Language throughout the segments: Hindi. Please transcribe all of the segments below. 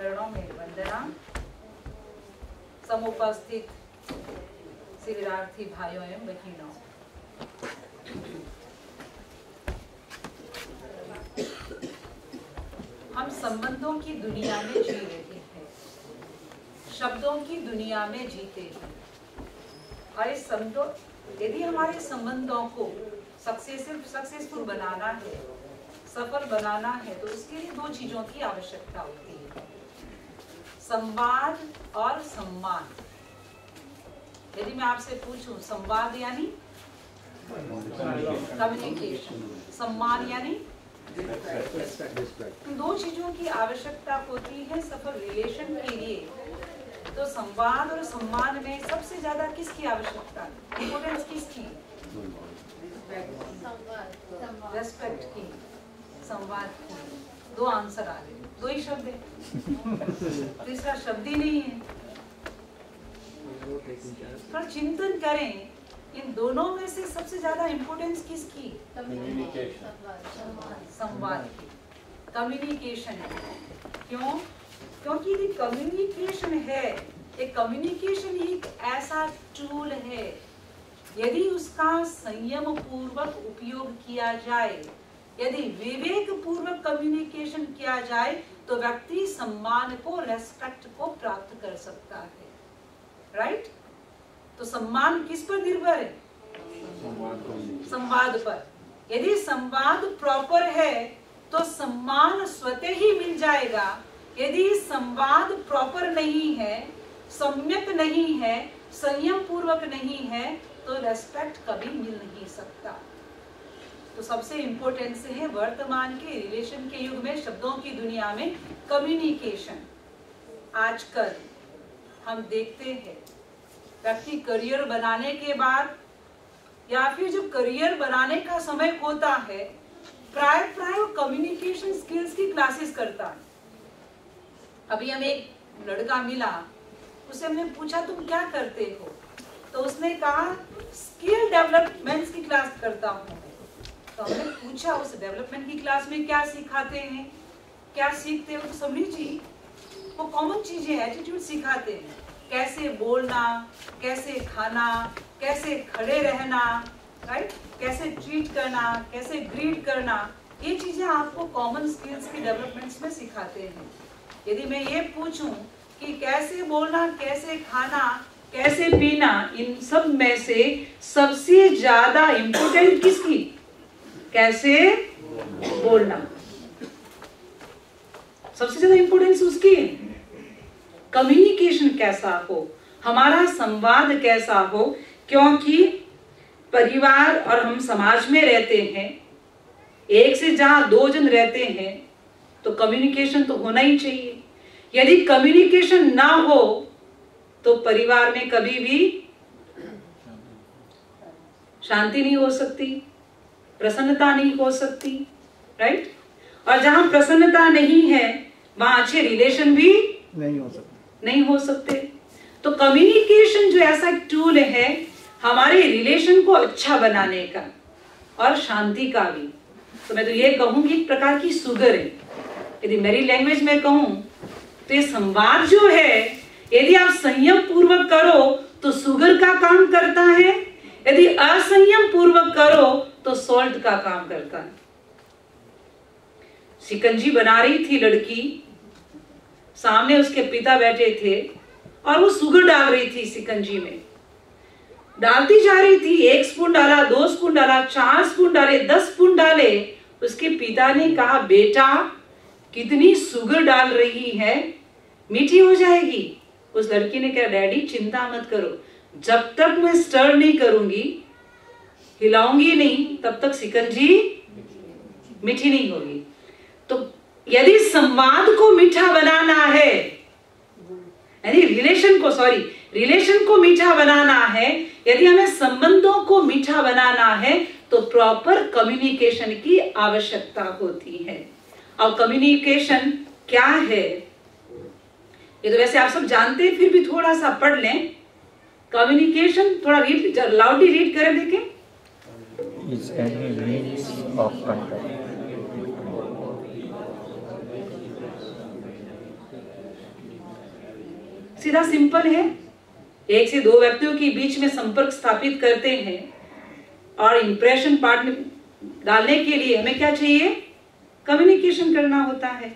चरणों में वंदना। समुपस्थित शिविरार्थी भाइयों एवं बहनों, हम संबंधों की दुनिया में जी रहे हैं, शब्दों की दुनिया में जीते हैं। और इस संबंधों, यदि हमारे संबंधों को सक्सेसफुल बनाना है, सफल बनाना है, तो उसके लिए दो चीजों की आवश्यकता होती है, संवाद और सम्मान। यदि मैं आपसे पूछूं, संवाद यानी कम्युनिकेशन, सम्मान यानी दो चीजों की आवश्यकता होती है सफल रिलेशन के लिए। तो संवाद और सम्मान में सबसे ज्यादा किसकी आवश्यकता है, इंपोर्टेंस किसकी? रेस्पेक्ट की, संवाद की। दो आंसर आ गए, दो ही शब्द है, तीसरा शब्द ही नहीं है। पर चिंतन करें, इन दोनों में से सबसे ज्यादा इंपोर्टेंस किसकी? संवाद की, कम्युनिकेशन है। क्यों? क्योंकि ये कम्युनिकेशन है, एक कम्युनिकेशन ही एक ऐसा टूल है, यदि उसका संयम पूर्वक उपयोग किया जाए, यदि विवेक पूर्वक कम्युनिकेशन किया जाए, तो व्यक्ति सम्मान को, रेस्पेक्ट को प्राप्त कर सकता है। राइट? तो सम्मान किस पर निर्भर है? संवाद पर। यदि संवाद प्रॉपर है तो सम्मान स्वतः ही मिल जाएगा। यदि संवाद प्रॉपर नहीं है, सम्यक नहीं है, संयम पूर्वक नहीं है, तो रेस्पेक्ट कभी मिल नहीं सकता। तो सबसे इंपॉर्टेंट से है वर्तमान के रिलेशन के युग में, शब्दों की दुनिया में कम्युनिकेशन। आजकल हम देखते हैं व्यक्ति करियर बनाने के बाद या फिर जब करियर बनाने का समय होता है, प्राय कम्युनिकेशन स्किल्स की क्लासेस करता है। अभी हमें एक लड़का मिला, उसे हमने पूछा तुम क्या करते हो, तो उसने कहा स्किल डेवलपमेंट की क्लास करता हूँ। तो हमने पूछा उस डेवलपमेंट की क्लास में क्या सिखाते हैं, क्या सीखते हो? तो समझी जी, वो कॉमन चीजें, एटीट्यूड सिखाते हैं, कैसे बोलना, कैसे खाना, कैसे खड़े रहना, राइट, कैसे ट्रीट करना, कैसे ग्रीट करना, ये चीजें आपको कॉमन स्किल्स की डेवलपमेंट्स में सिखाते हैं। यदि मैं ये पूछूं कि कैसे बोलना, कैसे खाना, कैसे पीना, इन सब में से सबसे ज्यादा इंपोर्टेंट किसकी? कैसे बोलना, सबसे ज्यादा इंपोर्टेंस उसकी है। कम्युनिकेशन कैसा हो, हमारा संवाद कैसा हो, क्योंकि परिवार और हम समाज में रहते हैं, एक से जहां दो जन रहते हैं, तो कम्युनिकेशन तो होना ही चाहिए। यदि कम्युनिकेशन ना हो तो परिवार में कभी भी शांति नहीं हो सकती, प्रसन्नता नहीं हो सकती, राइट? और जहां प्रसन्नता नहीं है वहां अच्छे रिलेशन भी नहीं हो सकते। तो कम्युनिकेशन जो ऐसा एक टूल है हमारे रिलेशन को अच्छा बनाने का और शांति का भी, तो मैं तो ये कहूंगी एक प्रकार की सुगर है। यदि मेरी लैंग्वेज में कहूं तो ये संवाद जो है, यदि आप संयम पूर्वक करो तो सुगर का काम करता है, यदि असंयम पूर्वक करो तो सॉल्ट का काम करता है। शिकंजी बना रही थी लड़की, सामने उसके पिता बैठे थे और वो सुगर डाल रही थी शिकंजी में, डालती जा रही थी। 1 स्पून डाला, 2 स्पून डाला, 4 स्पून डाले, 10 स्पून डाले। उसके पिता ने कहा, बेटा कितनी सुगर डाल रही है, मीठी हो जाएगी। उस लड़की ने कहा, डैडी चिंता मत करो, जब तक मैं स्टर नहीं करूंगी, हिलाऊंगी नहीं, तब तक शिकंजी मीठी नहीं होगी। तो यदि संवाद को मीठा बनाना है, यानी रिलेशन को मीठा बनाना है, यदि हमें संबंधों को मीठा बनाना है, तो प्रॉपर कम्युनिकेशन की आवश्यकता होती है। और कम्युनिकेशन क्या है ये तो वैसे आप सब जानते हैं, फिर भी थोड़ा सा पढ़ लें। कम्युनिकेशन थोड़ा लाउडली रीड करें, देखें। Is any means of contact. सीधा सिंपल है। एक से दो व्यक्तियों के बीच में संपर्क स्थापित करते हैं और इंप्रेशन पार्ट में डालने के लिए हमें क्या चाहिए? कम्युनिकेशन करना होता है।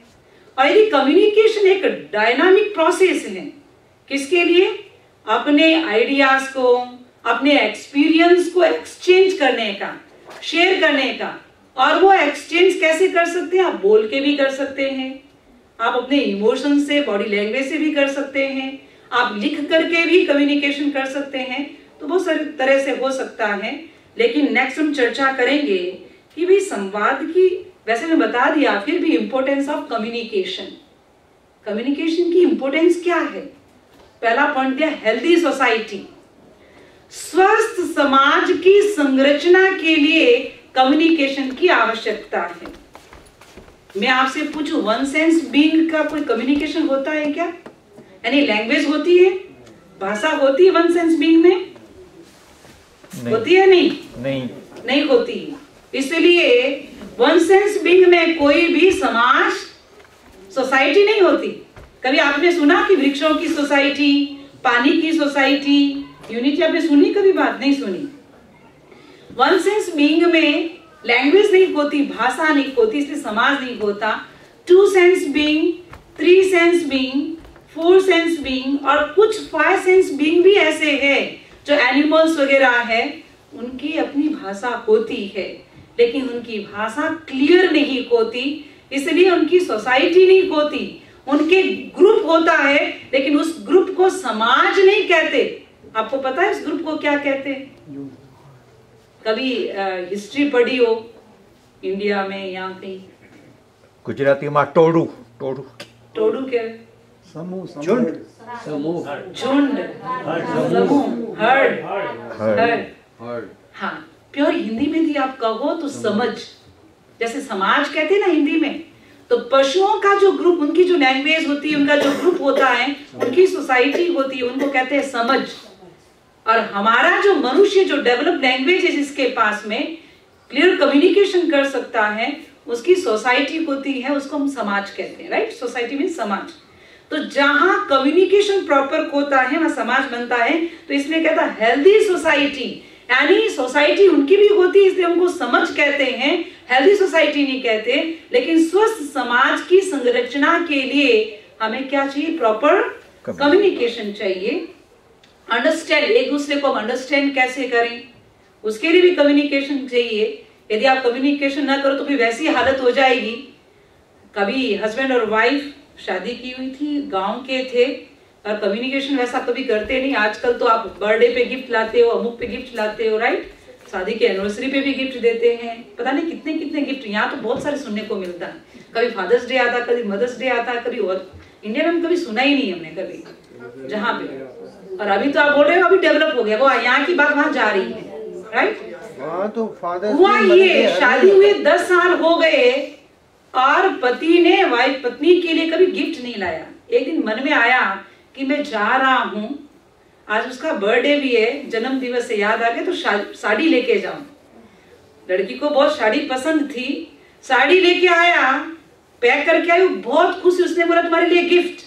और यदि कम्युनिकेशन एक डायनामिक प्रोसेस है, किसके लिए? अपने आइडियाज को, अपने एक्सपीरियंस को एक्सचेंज करने का, शेयर करने का। और वो एक्सचेंज कैसे कर सकते हैं? आप बोल के भी कर सकते हैं, आप अपने इमोशन से, बॉडी लैंग्वेज से भी कर सकते हैं, आप लिख करके भी कम्युनिकेशन कर सकते हैं। तो बहुत सारी तरह से हो सकता है। लेकिन नेक्स्ट हम चर्चा करेंगे कि भी संवाद की, वैसे मैं बता दिया, फिर भी इंपॉर्टेंस ऑफ कम्युनिकेशन। कम्युनिकेशन की इंपॉर्टेंस क्या है? पहला पॉइंट दिया, हेल्दी सोसाइटी। स्वस्थ समाज की संरचना के लिए कम्युनिकेशन की आवश्यकता है। मैं आपसे पूछूं, वन सेंस बीइंग का कोई कम्युनिकेशन होता है क्या? यानी लैंग्वेज होती है, भाषा होती है वन सेंस बीइंग में? होती है? नहीं होती। इसलिए वन सेंस बीइंग में कोई भी समाज, सोसाइटी नहीं होती। कभी आपने सुना कि वृक्षों की सोसाइटी, पानी की सोसाइटी, यूनिटी आपने सुनी? कभी बात नहीं सुनी। वन सेंस बीइंग में लैंग्वेज नहीं होती, भाषा नहीं होती, इसलिए समाज नहीं होता। Two sense being, three sense being, four sense being और कुछ फाइव सेंस बीइंग भी ऐसे हैं जो एनिमल्स वगैरह है, उनकी अपनी भाषा होती है, लेकिन उनकी भाषा क्लियर नहीं होती, इसलिए उनकी सोसाइटी नहीं होती। उनके ग्रुप होता है, लेकिन उस ग्रुप को समाज नहीं कहते। आपको पता है इस ग्रुप को क्या कहते हैं? कभी हिस्ट्री पढ़ी हो इंडिया में या कहीं? गुजराती में टोडू। टोडू क्या? समूह, झुंड, हर्ड। हाँ, प्योर हिंदी में भी आप कहो तो समझ, जैसे समाज कहते हैं ना हिंदी में, तो पशुओं का जो ग्रुप, उनकी जो लैंग्वेज होती है, उनका जो ग्रुप होता है, उनकी सोसाइटी होती है, उनको कहते हैं समझ। और हमारा जो मनुष्य, जो डेवलप लैंग्वेज है, जिसके पास में क्लियर कम्युनिकेशन कर सकता है, उसकी सोसाइटी होती है, उसको हम समाज कहते हैं। राइट? सोसाइटी मीन समाज। तो जहां कम्युनिकेशन प्रॉपर होता है वहां समाज बनता है। तो इसलिए कहता है हेल्दी सोसाइटी, यानी सोसाइटी उनकी भी होती है, इसलिए उनको समझ कहते हैं, हेल्दी सोसाइटी नहीं कहते। लेकिन स्वस्थ समाज की संरचना के लिए हमें क्या चाहिए? प्रॉपर कम्युनिकेशन चाहिए। अंडरस्टैंड, एक दूसरे को अंडरस्टैंड कैसे करें, उसके लिए भी कम्युनिकेशन चाहिए। यदि आप कम्युनिकेशन ना करो तो फिर वैसी हालत हो जाएगी। कभी हस्बैंड और वाइफ शादी की हुई थी, गांव के थे, और कम्युनिकेशन वैसा कभी करते नहीं। आजकल तो आप बर्थडे पे गिफ्ट लाते हो, अमुक पे गिफ्ट लाते हो, राइट? शादी के एनिवर्सरी पे भी गिफ्ट देते हैं, पता नहीं कितने कितने गिफ्ट। यहाँ तो बहुत सारे सुनने को मिलता है। कभी फादर्स डे आता, कभी मदर्स डे आता, कभी और। इंडिया में कभी सुना ही नहीं हमने कभी जहाँ पे। और अभी तो आप बोल रहे हो अभी डेवलप हो गया, वो यहाँ की बात वहां जा रही है, राइट? तो फादर हुआ ये, शादी हुए 10 साल हो गए और पति ने वाइफ पत्नी के लिए कभी गिफ्ट नहीं लाया। एक दिन मन में आया कि मैं जा रहा हूं, आज उसका बर्थडे भी है, जन्म दिवस से याद आ गया, तो साड़ी लेके जाऊं। लड़की को बहुत साड़ी पसंद थी, साड़ी लेके आया, पैक करके आई, बहुत खुश। उसने बोला तुम्हारे लिए गिफ्ट।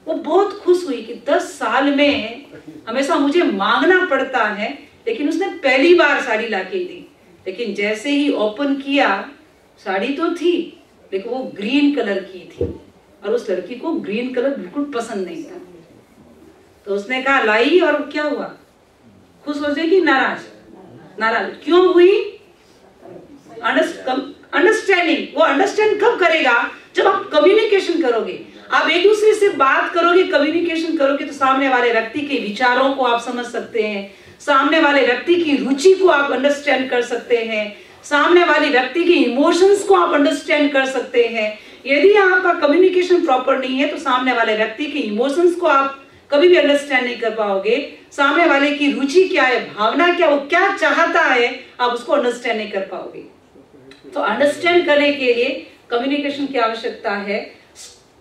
वो बहुत खुश हुई कि 10 साल में हमेशा मुझे मांगना पड़ता है, लेकिन उसने पहली बार साड़ी लाके दी। लेकिन जैसे ही ओपन किया, साड़ी तो थी लेकिन वो ग्रीन कलर की थी, और उस लड़की को ग्रीन कलर बिल्कुल पसंद नहीं था। तो उसने कहा लाई, और क्या हुआ? खुश हो जाएगी, नाराज क्यों हुई? अंडरस्टैंडिंग। वो अंडरस्टैंड कब करेगा? जब आप कम्युनिकेशन करोगे, आप एक दूसरे से बात करोगे, कम्युनिकेशन करोगे, तो सामने वाले व्यक्ति के विचारों को आप समझ सकते हैं, सामने वाले व्यक्ति की रुचि को आप अंडरस्टैंड कर सकते हैं, सामने वाले व्यक्ति के इमोशंस को आप अंडरस्टैंड कर सकते हैं। यदि आपका कम्युनिकेशन प्रॉपर नहीं है तो सामने वाले व्यक्ति के इमोशंस को आप कभी भी अंडरस्टैंड नहीं कर पाओगे। सामने वाले की रुचि क्या है, भावना क्या, वो क्या चाहता है, आप उसको अंडरस्टैंड नहीं कर पाओगे। तो अंडरस्टैंड करने के लिए कम्युनिकेशन की आवश्यकता है।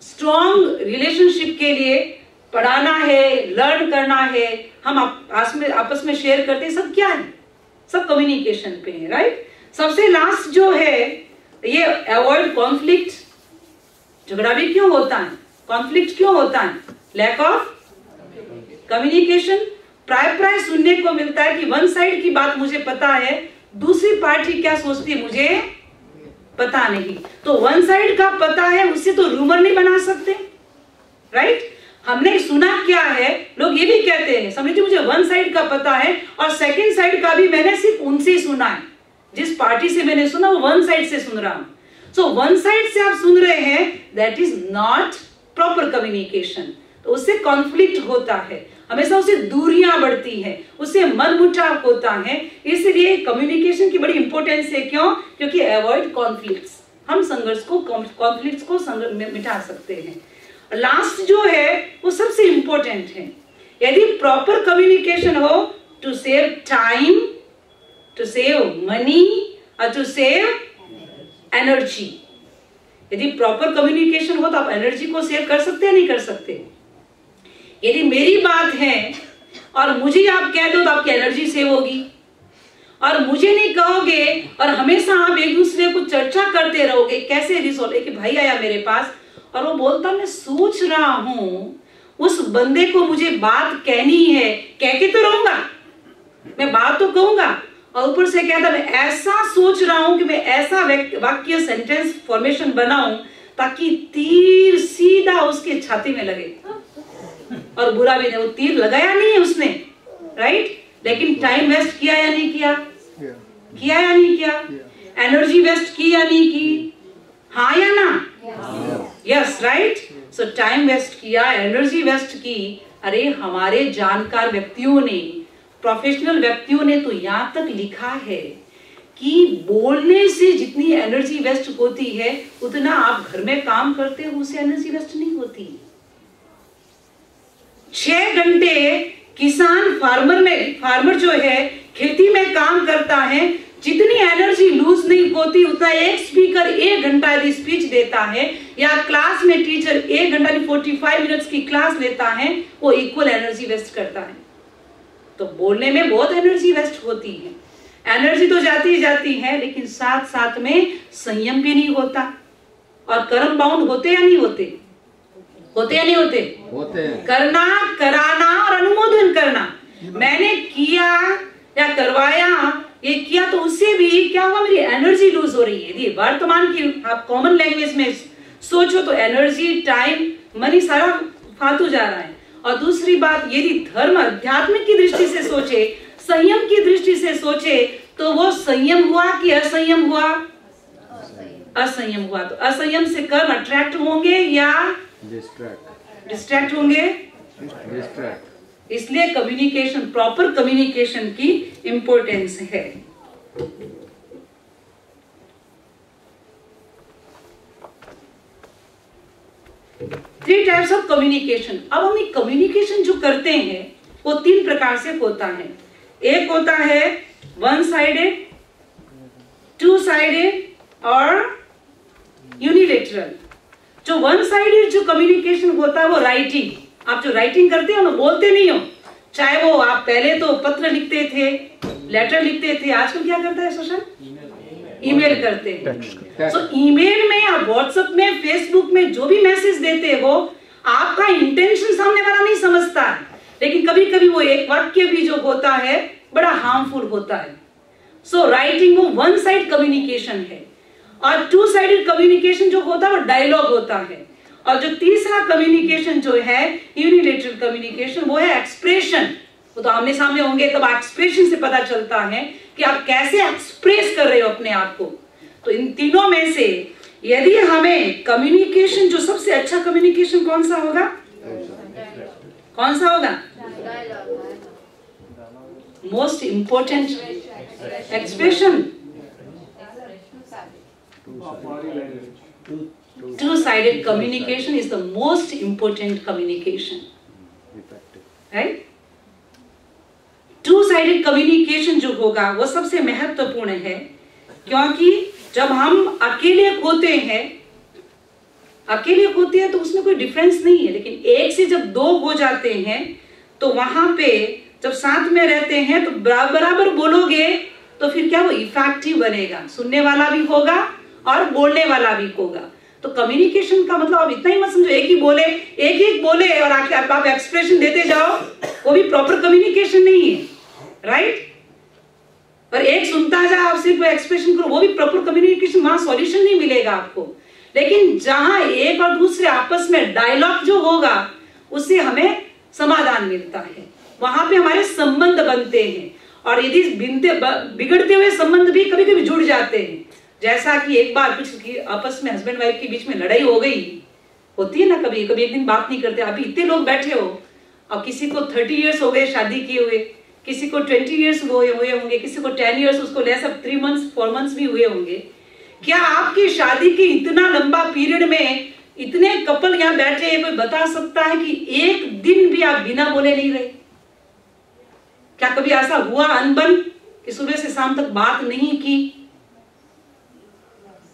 स्ट्रॉन्ग रिलेशनशिप के लिए पढ़ाना है, लर्न करना है, हम आपस में शेयर करते हैं, सब क्या है? सब कम्युनिकेशन पे है, राइट? सबसे लास्ट जो है ये अवॉइड कॉन्फ्लिक्ट। झगड़ा भी क्यों होता है? कॉन्फ्लिक्ट क्यों होता है? लैक ऑफ कम्युनिकेशन प्राय सुनने को मिलता है कि वन साइड की बात मुझे पता है, दूसरी पार्टी क्या सोचती है मुझे पता नहीं। तो वन साइड का पता है, उससे तो रूमर नहीं बना सकते, राइट? हमने सुना क्या है, लोग ये भी कहते हैं समझिए मुझे वन साइड का पता है और सेकंड साइड का भी मैंने सिर्फ उनसे ही सुना है, जिस पार्टी से मैंने सुना वो वन साइड से सुन रहा हूं। सो वन साइड से आप सुन रहे हैं, that is not proper communication. तो उससे कॉन्फ्लिक्ट होता है, हमेशा उससे दूरियां बढ़ती हैं, उससे मनमुटाव होता है। इसलिए कम्युनिकेशन की बड़ी इंपॉर्टेंस है। क्यों? क्योंकि अवॉइड कॉन्फ्लिक्ट्स, हम संघर्ष को कॉन्फ्लिक्ट्स को मिटा सकते हैं। लास्ट जो है वो सबसे इंपॉर्टेंट है। यदि प्रॉपर कम्युनिकेशन हो, to save time, to save money और टू सेव एनर्जी। यदि प्रॉपर कम्युनिकेशन हो तो आप एनर्जी को सेव कर सकते हैं, नहीं कर सकते? यदि मेरी बात है और मुझे आप कह दो तो आपकी एनर्जी सेव होगी, और मुझे नहीं कहोगे और हमेशा आप एक दूसरे को चर्चा करते रहोगे कैसे रिजॉल्व। कि भाई आया मेरे पास और वो बोलता मैं सोच रहा हूं उस बंदे को मुझे बात कहनी है, कह के तो रहूंगा, मैं बात तो कहूंगा, और ऊपर से कहता मैं ऐसा सोच रहा हूं कि मैं ऐसा वाक्य सेंटेंस फॉर्मेशन बनाऊं ताकि तीर सीधा उसके छाती में लगे। और बुरा भी नहीं, वो तीर लगाया नहीं है उसने, राइट? लेकिन टाइम वेस्ट किया या नहीं किया? किया या नहीं किया? एनर्जी वेस्ट की या नहीं की? हाँ या ना? Yes, right? So time waste किया, एनर्जी वेस्ट की। अरे हमारे जानकार व्यक्तियों ने, प्रोफेशनल व्यक्तियों ने तो यहां तक लिखा है कि बोलने से जितनी एनर्जी वेस्ट होती है उतना आप घर में काम करते हो उससे एनर्जी वेस्ट नहीं होती। 6 घंटे किसान फार्मर जो है खेती में काम करता है, जितनी एनर्जी लूज नहीं होती उतना एक स्पीकर 1 घंटा यदि स्पीच देता है या क्लास में टीचर 1 घंटा 45 मिनट्स की क्लास लेता है, वो इक्वल एनर्जी वेस्ट करता है। तो बोलने में बहुत एनर्जी वेस्ट होती है। एनर्जी तो जाती ही जाती है, लेकिन साथ साथ में संयम भी नहीं होता। और कर्म बाउंड होते या नहीं होते? होते या नहीं होते? होते हैं। करना, कराना और अनुमोदन करना। मैंने किया या करवाया, ये किया तो उससे भी क्या हुआ, मेरी एनर्जी लूज हो रही है। यदि वर्तमान की आप कॉमन लैंग्वेज में सोचो तो एनर्जी, टाइम, मनी सारा फालतू जा रहा है। और दूसरी बात, यदि धर्म अध्यात्म की दृष्टि से सोचे, संयम की दृष्टि से सोचे, तो वो संयम हुआ कि असंयम हुआ? असंयम हुआ। तो असंयम से कर्म अट्रैक्ट होंगे या डिस्ट्रैक्ट होंगे? डिस्ट्रैक्ट। इसलिए कम्युनिकेशन, प्रॉपर कम्युनिकेशन की इंपॉर्टेंस है। Three types of communication. अब हम कम्युनिकेशन जो करते हैं वो 3 प्रकार से होता है। एक होता है वन साइडेड, 2 साइडेड और यूनिलेटरल। जो वन साइडेड जो कम्युनिकेशन होता है वो राइटिंग, आप जो राइटिंग करते हो ना, बोलते नहीं हो। चाहे वो आप पहले तो पत्र लिखते थे, लेटर लिखते थे, आजकल क्या करता है सोशल? ईमेल करते हैं। सो ईमेल में या व्हाट्सएप में, फेसबुक में जो भी मैसेज देते हो, आपका इंटेंशन सामने वाला नहीं समझता है, लेकिन कभी कभी वो एक वाक्य भी जो होता है बड़ा हार्मफुल होता है। सो राइटिंग वो वन साइड कम्युनिकेशन है। और 2 साइडेड कम्युनिकेशन जो होता है वो डायलॉग होता है। और जो तीसरा कम्युनिकेशन जो है यूनिलेटरल कम्युनिकेशन, वो है एक्सप्रेशन। वो तो आमने सामने होंगे तब एक्सप्रेशन से पता चलता है कि आप कैसे एक्सप्रेस कर रहे हो अपने आप को। तो इन तीनों में से यदि हमें कम्युनिकेशन, जो सबसे अच्छा कम्युनिकेशन कौन सा होगा? कौन सा होगा? Most important expression. 2-sided communication is the most important communication, right? 2-sided communication जो होगा वो सबसे महत्वपूर्ण है, क्योंकि जब हम अकेले होते हैं तो उसमें कोई डिफरेंस नहीं है, लेकिन एक से जब 2 हो जाते हैं तो वहां पे जब साथ में रहते हैं तो बराबर बोलोगे तो फिर क्या वो इफेक्टिव बनेगा, सुनने वाला भी होगा और बोलने वाला भी होगा। तो कम्युनिकेशन का मतलब आप इतना ही मत समझो एक ही बोले और आके आप एक्सप्रेशन देते जाओ, वो भी प्रॉपर कम्युनिकेशन नहीं है, राइट। पर एक सुनता जाए आप सिर्फ एक्सप्रेशन करो, वो भी प्रॉपर कम्युनिकेशन, वहां सॉल्यूशन नहीं मिलेगा आपको। लेकिन जहां एक और दूसरे आपस में डायलॉग जो होगा उससे हमें समाधान मिलता है, वहां पे हमारे संबंध बनते हैं। और यदि बिगड़ते हुए संबंध भी कभी कभी जुड़ जाते हैं, जैसा कि एक बार कुछ आपस में हस्बैंड वाइफ के बीच में लड़ाई हो गई, होती है ना कभी कभी, एक दिन बात नहीं करते। अभी इतने लोग बैठे हो और किसी को 30 इयर्स हो गए शादी किए हुए, किसी को 20 इयर्स हुए होंगे, किसी को 10 इयर्स, उसको ले सब 3 मंथ्स 4 मंथ्स भी हुए होंगे। क्या आपकी शादी के इतना लंबा पीरियड में इतने कपल यहाँ बैठे हैं, कोई बता सकता है कि एक दिन भी आप बिना बोले नहीं रहे? क्या कभी ऐसा हुआ अनबन कि सुबह से शाम तक बात नहीं की?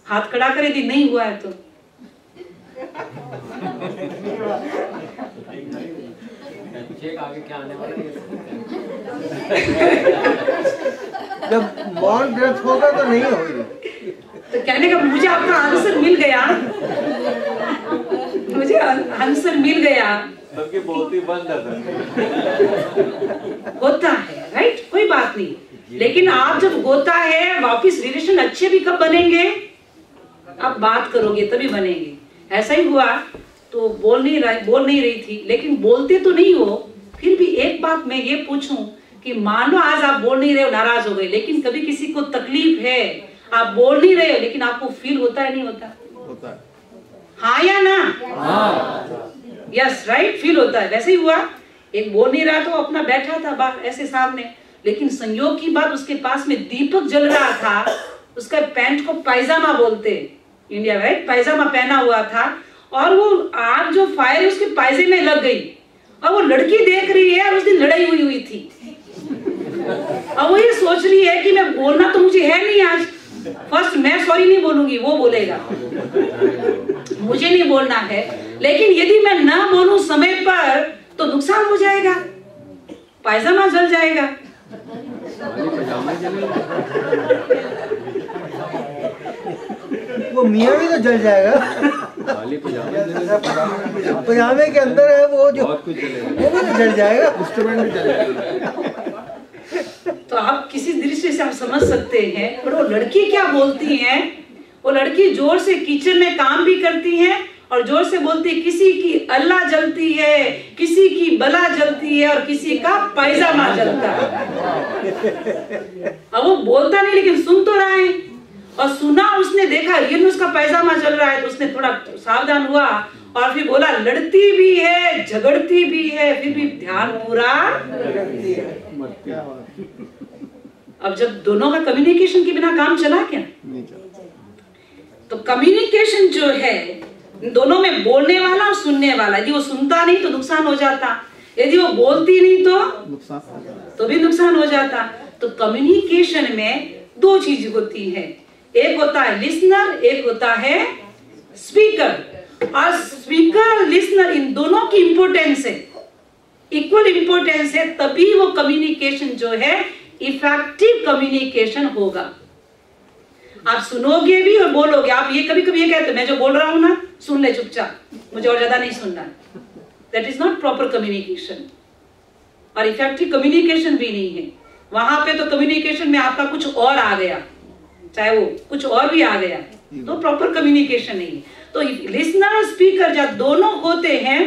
हाथ खड़ा करे, यदि नहीं हुआ है तो आगे क्या आने वाला है? जब बॉन्ड डेथ होगा तो नहीं होगी। तो कहने का मुझे आपका आंसर मिल गया, मुझे आंसर मिल गया। सबकी बहुत ही बंद होता है, राइट, कोई बात नहीं। लेकिन आप जब होता है वापिस रिलेशन अच्छे भी कब बनेंगे? आप बात करोगे तभी बनेंगे। ऐसा ही हुआ तो बोल नहीं रही थी, लेकिन बोलते तो नहीं हो। फिर भी एक बात मैं ये पूछूं कि मान लो आज आप बोल नहीं रहे हो, नाराज हो गए, लेकिन कभी किसी को तकलीफ है, आप बोल नहीं रहे हो, लेकिन आपको फील होता है नहीं होता? होता है। हाँ या ना? हाँ। यस, राइट, फील होता है। वैसे ही हुआ, एक बोल नहीं रहा तो अपना बैठा था बाहर ऐसे सामने, लेकिन संयोग की बात उसके पास में दीपक जल रहा था। उसका पैंट को पायजामा बोलते इंडिया, राइट, पायजामा पहना हुआ था, और वो आग जो फायर है उसके पायजे में लग गई, और वो लड़की देख रही है, और उस दिन लड़ाई हुई थी। अब वो ये सोच रही है कि मैं बोलना तो मुझे है नहीं आज, फर्स्ट मैं सॉरी नहीं बोलूंगी, वो बोलेगा, मुझे नहीं बोलना है। लेकिन यदि मैं ना बोलूं समय पर तो नुकसान हो जाएगा, पायजामा जल जाएगा। वो मियाँ भी तो जल जाएगा। पजामे के अंदर है वो जो, वो भी तो जल जाएगा, इंस्ट्रूमेंट भी जलेगा। तो आप किसी दृष्टि से आप समझ सकते हैं। पर वो लड़की क्या बोलती है, वो लड़की जोर से किचन में काम भी करती है और जोर से बोलती है किसी की अल्लाह जलती है, किसी की बला जलती है, और किसी का पायजामा जलता है। अब वो बोलता नहीं लेकिन सुन तो रहा है, और सुना, उसने देखा रियल में उसका पायजामा जल रहा है, तो उसने थोड़ा सावधान हुआ और फिर बोला लड़ती भी है, झगड़ती भी है, फिर भी ध्यान पूरा। अब जब दोनों का कम्युनिकेशन के बिना काम चला क्या? तो कम्युनिकेशन जो है दोनों में, बोलने वाला और सुनने वाला, यदि वो सुनता नहीं तो नुकसान हो जाता, यदि वो बोलती नहीं तो भी नुकसान हो जाता। तो कम्युनिकेशन में 2 चीज होती है, एक होता है लिसनर, एक होता है स्पीकर। और स्पीकर और लिसनर, इन दोनों की इंपोर्टेंस है, इक्वल इंपोर्टेंस है, तभी वो कम्युनिकेशन जो है इफेक्टिव कम्युनिकेशन होगा। आप सुनोगे भी और बोलोगे। आप ये कभी कभी ये कहते मैं जो बोल रहा हूं ना, सुन ले चुपचाप, मुझे और ज्यादा नहीं सुनना। That is not proper communication, और इफेक्टिव कम्युनिकेशन भी नहीं है। वहां पे तो कम्युनिकेशन में आपका कुछ और आ गया, चाहे वो कुछ और भी आ गया, तो प्रॉपर कम्युनिकेशन नहीं है। तो लिसनर और स्पीकर जब दोनों होते हैं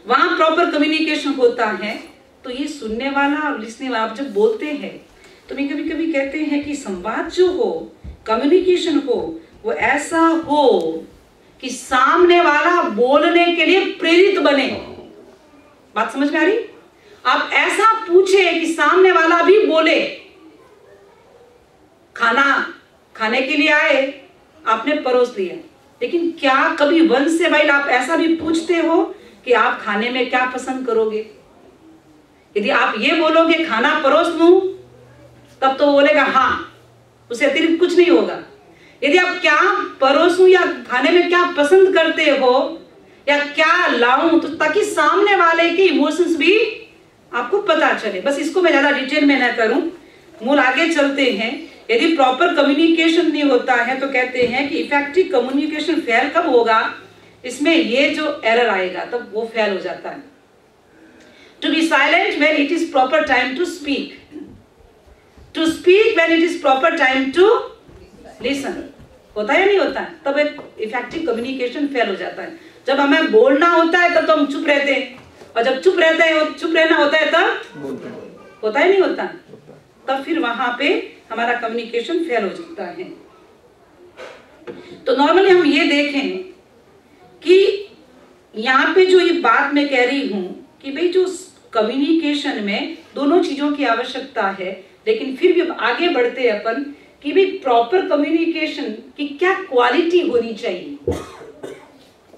वहां प्रॉपर कम्युनिकेशन होता है। तो ये सुनने वाला और लिसने वाला, आप जब बोलते हैं तो मैं कभी कभी कहते हैं कि संवाद जो हो, कम्युनिकेशन हो, वो ऐसा हो कि सामने वाला बोलने के लिए प्रेरित बने। बात समझ में आ रही? आप ऐसा पूछे कि सामने वाला भी बोले। खाना खाने के लिए आए, आपने परोस दिया, लेकिन क्या कभी वन से वाइड आप ऐसा भी पूछते हो कि आप खाने में क्या पसंद करोगे? यदि आप ये बोलोगे खाना परोस लूं, तब तो बोलेगा हाँ, उसे अतिरिक्त कुछ नहीं होगा। यदि आप क्या परोसूं या खाने में क्या पसंद करते हो या क्या लाऊं, तो ताकि सामने वाले के इमोशंस भी आपको पता चले। बस इसको मैं ज्यादा डिटेल में ना करूं, मूल आगे चलते हैं यदि प्रॉपर कम्युनिकेशन नहीं होता है तो कहते हैं कि इफेक्टिव कम्युनिकेशन फेल कब होगा, इसमें ये जो एरर आएगा तब वो फेल हो जाता है। To be silent when it is proper time to speak, to speak when it is proper time to listen, होता है या नहीं होता है, तब एक इफेक्टिव कम्युनिकेशन फेल हो जाता है। जब हमें बोलना होता है तब तो हम चुप रहते हैं, और जब चुप रहना होता है तब होता है नहीं होता, तब फिर वहां पे हमारा कम्युनिकेशन फेल हो जाता है। तो नॉर्मली हम ये देखें कि यहाँ पे जो ये बात मैं कह रही हूं कि भाई जो कम्युनिकेशन में दोनों चीजों की आवश्यकता है, लेकिन फिर भी आगे बढ़ते हैं अपन कि भाई प्रॉपर कम्युनिकेशन की क्या क्वालिटी होनी चाहिए।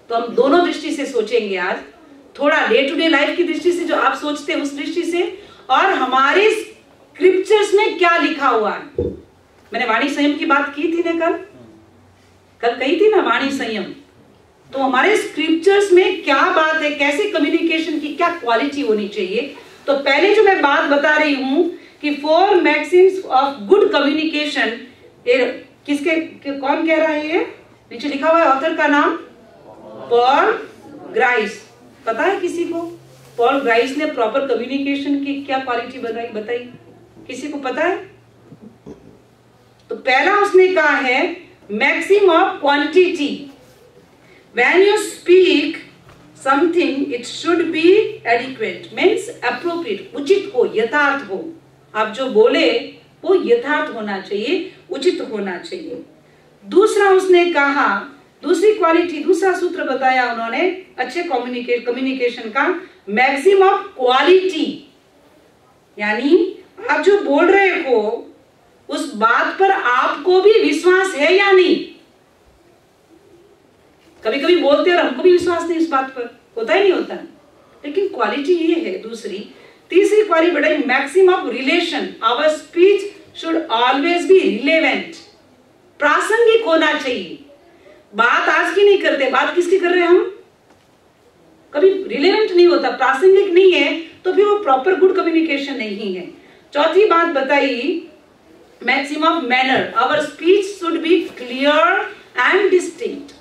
तो हम दोनों दृष्टि से सोचेंगे आज, थोड़ा डे टू डे लाइफ की दृष्टि से जो आप सोचते हैं उस दृष्टि से, और हमारे स्क्रिप्चर्स में क्या लिखा हुआ है। मैंने वाणी संयम की बात की थी ना, कल कही थी ना वाणी संयम। तो हमारे स्क्रिप्चर्स में क्या बात है, कैसे कम्युनिकेशन की क्या क्वालिटी होनी चाहिए। तो पहले जो मैं बात बता रही हूं कि 4 मैक्सिम्स ऑफ गुड कम्युनिकेशन, कौन कह रहा है ये, नीचे लिखा हुआ है ऑथर का नाम पॉल ग्राइस। पता है किसी को पॉल ग्राइस ने प्रॉपर कम्युनिकेशन की क्या क्वालिटी बताई, किसी को पता है? तो पहला उसने कहा है maxim of quantity, when you speak something it should be adequate, means appropriate, उचित हो, यथार्थ हो। आप जो बोले वो यथार्थ होना चाहिए, उचित होना चाहिए। दूसरा उसने कहा, दूसरी क्वालिटी, दूसरा सूत्र बताया उन्होंने अच्छे कम्युनिकेशन का, मैक्सिम ऑफ क्वालिटी, यानी आप जो बोल रहे हो उस बात पर आपको भी विश्वास है या नहीं। कभी कभी बोलते हैं और हमको भी विश्वास नहीं उस बात पर, होता ही नहीं होता, लेकिन क्वालिटी ये है। दूसरी, तीसरी क्वालिटी बढ़ाई, maxim of relation, our speech should always be relevant, प्रासंगिक होना चाहिए। बात आज की नहीं करते, बात किसकी कर रहे हैं हम, कभी रिलेवेंट नहीं होता, प्रासंगिक नहीं है, तो फिर वो प्रॉपर गुड कम्युनिकेशन नहीं है। चौथी बात बताई maxim of manner, our speech should be clear and distinct,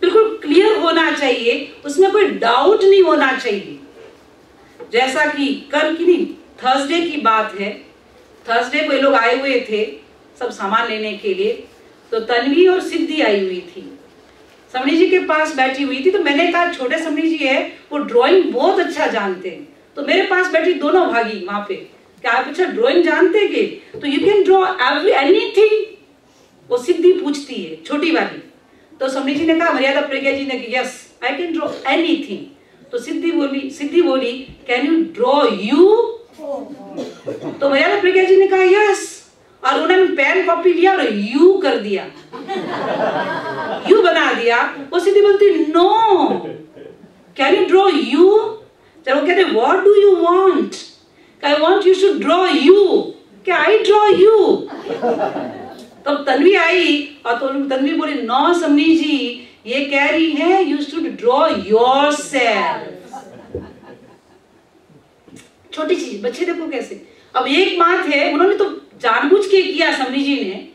बिल्कुल क्लियर होना चाहिए, उसमें कोई डाउट नहीं होना चाहिए। जैसा कि कल की नहीं, थर्सडे की बात है, थर्सडे को ये लोग आए हुए थे सब सामान लेने के लिए, तो तन्वी और सिद्धि आई हुई थी, समणी जी के पास बैठी हुई थी। तो मैंने कहा छोटे समणी जी है, वो ड्राइंग बहुत अच्छा जानते हैं, तो मेरे पास बैठी दोनों भागी वहां पे, क्या आप अच्छा ड्राइंग जानते हैं? तो यू कैन ड्रॉ एनीथिंग, वो सिद्धि पूछती है छोटी वाली। तो समणी जी ने कहा, मर्यादा प्रज्ञा जी ने कहा yes I can draw anything. तो सिद्धि बोली कैन यू ड्रॉ यू? तो मर्यादा प्रज्ञा जी ने कहा यस, और उन्होंने पेन कॉपी लिया और यू कर दिया, यू बना दिया। वो सिद्धि बोलती no, can you draw you? जब वो कहते what do you want, I want you should draw you, क्या आई ड्रॉ यू? तब तन्वी आई और तो तन्वी बोली नो समनी जी, ये कह रही है यू शुड ड्रॉ योरसेल्फ। छोटी चीज, बच्चे देखो कैसे। अब एक बात है, उन्होंने तो जानबूझ के किया समनी जी ने,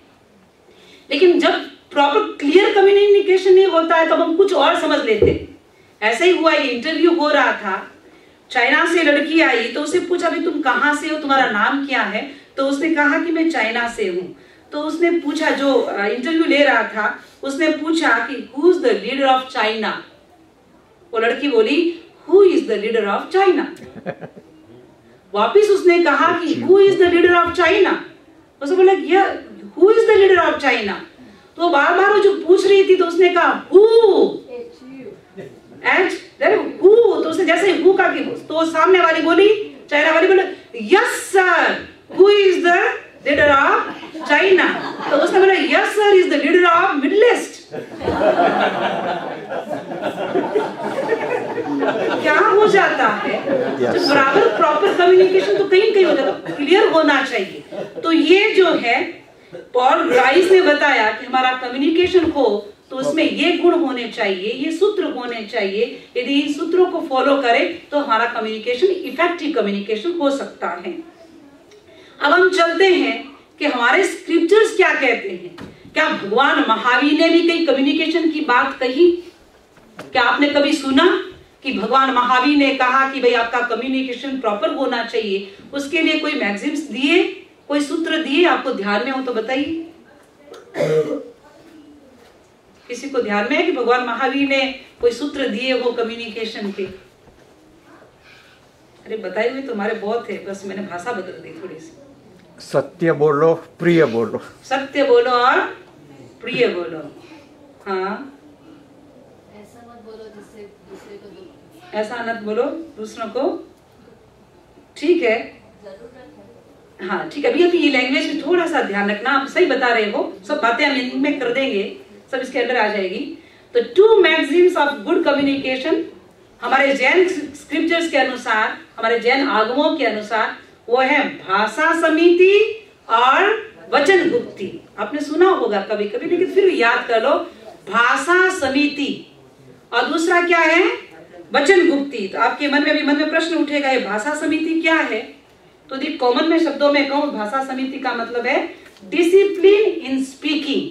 लेकिन जब प्रॉपर क्लियर कम्युनिकेशन नहीं होता है तब हम कुछ और समझ लेते हैं। ऐसा ही हुआ, ये इंटरव्यू हो रहा था, चाइना से लड़की आई, तो उसे पूछा भी तुम कहाँ से हो, तुम्हारा नाम क्या है? तो उसने कहा कि मैं चाइना से हूँ। तो उसने पूछा, जो इंटरव्यू ले रहा था उसने पूछा कि who is the leader of China? वो लड़की बोली who is the leader of China. वापिस उसने कहा कि who is the leader of China? उसने बोला who is the leader of China? तो बार बार वो जो पूछ रही थी तो उसने कहा हु, हु। तो उसने जैसे हु का की, तो सामने वाली बोली, चाइना वाली बोले yes sir, who is the leader of China? तो उसने बोला yes sir is the leader of middle east. क्या हो जाता है, बराबर प्रॉपर कम्युनिकेशन तो कहीं कहीं हो जाता, क्लियर होना चाहिए। तो ये जो है पॉल ग्राइस ने बताया कि हमारा कम्युनिकेशन हो तो उसमें ये गुण होने चाहिए, ये सूत्र होने चाहिए। यदि इन सूत्रों को फॉलो करें तो हमारा कम्युनिकेशन इफेक्टिव कम्युनिकेशन हो सकता है। अब हम चलते हैं कि हमारे स्क्रिप्चर्स क्या कहते हैं। क्या भगवान महावीर ने भी कई कम्युनिकेशन की बात कही? क्या आपने कभी सुना कि भगवान महावीर ने कहा कि भाई आपका कम्युनिकेशन प्रॉपर होना चाहिए, उसके लिए कोई मैगजीन्स दिए, कोई सूत्र दिए? आपको ध्यान में हो तो बताइए। किसी को ध्यान में है कि भगवान महावीर ने कोई सूत्र दिए हो कम्युनिकेशन के? अरे बताए हुए तुम्हारे बहुत है, बस मैंने भाषा बदल दी थोड़ी सी। सत्य बोलो, प्रिय बोलो। सत्य बोलो और प्रिय बोलो। हाँ, ऐसा मत बोलो जिससे दूसरे को दुख। ऐसा मत बोलो दूसरों को, ठीक है। हाँ ठीक है, अभी ये लैंग्वेज में थोड़ा सा ध्यान रखना। आप सही बता रहे हो, सब बातें हम इनमें कर देंगे, सब इसके अंदर आ जाएगी। तो 2 मैगजीन्स ऑफ गुड कम्युनिकेशन हमारे जैन स्क्रिप्चर्स के अनुसार, हमारे जैन आगमों के अनुसार, वो है भाषा समिति और वचन गुप्ती। आपने सुना होगा कभी कभी, लेकिन फिर याद कर लो, भाषा समिति और दूसरा क्या है? वचन गुप्ती। तो आपके मन में प्रश्न उठेगा, ये भाषा समिति क्या है? तो दी कॉमन में शब्दों में कहूं, भाषा समिति का मतलब है डिसिप्लिन इन स्पीकिंग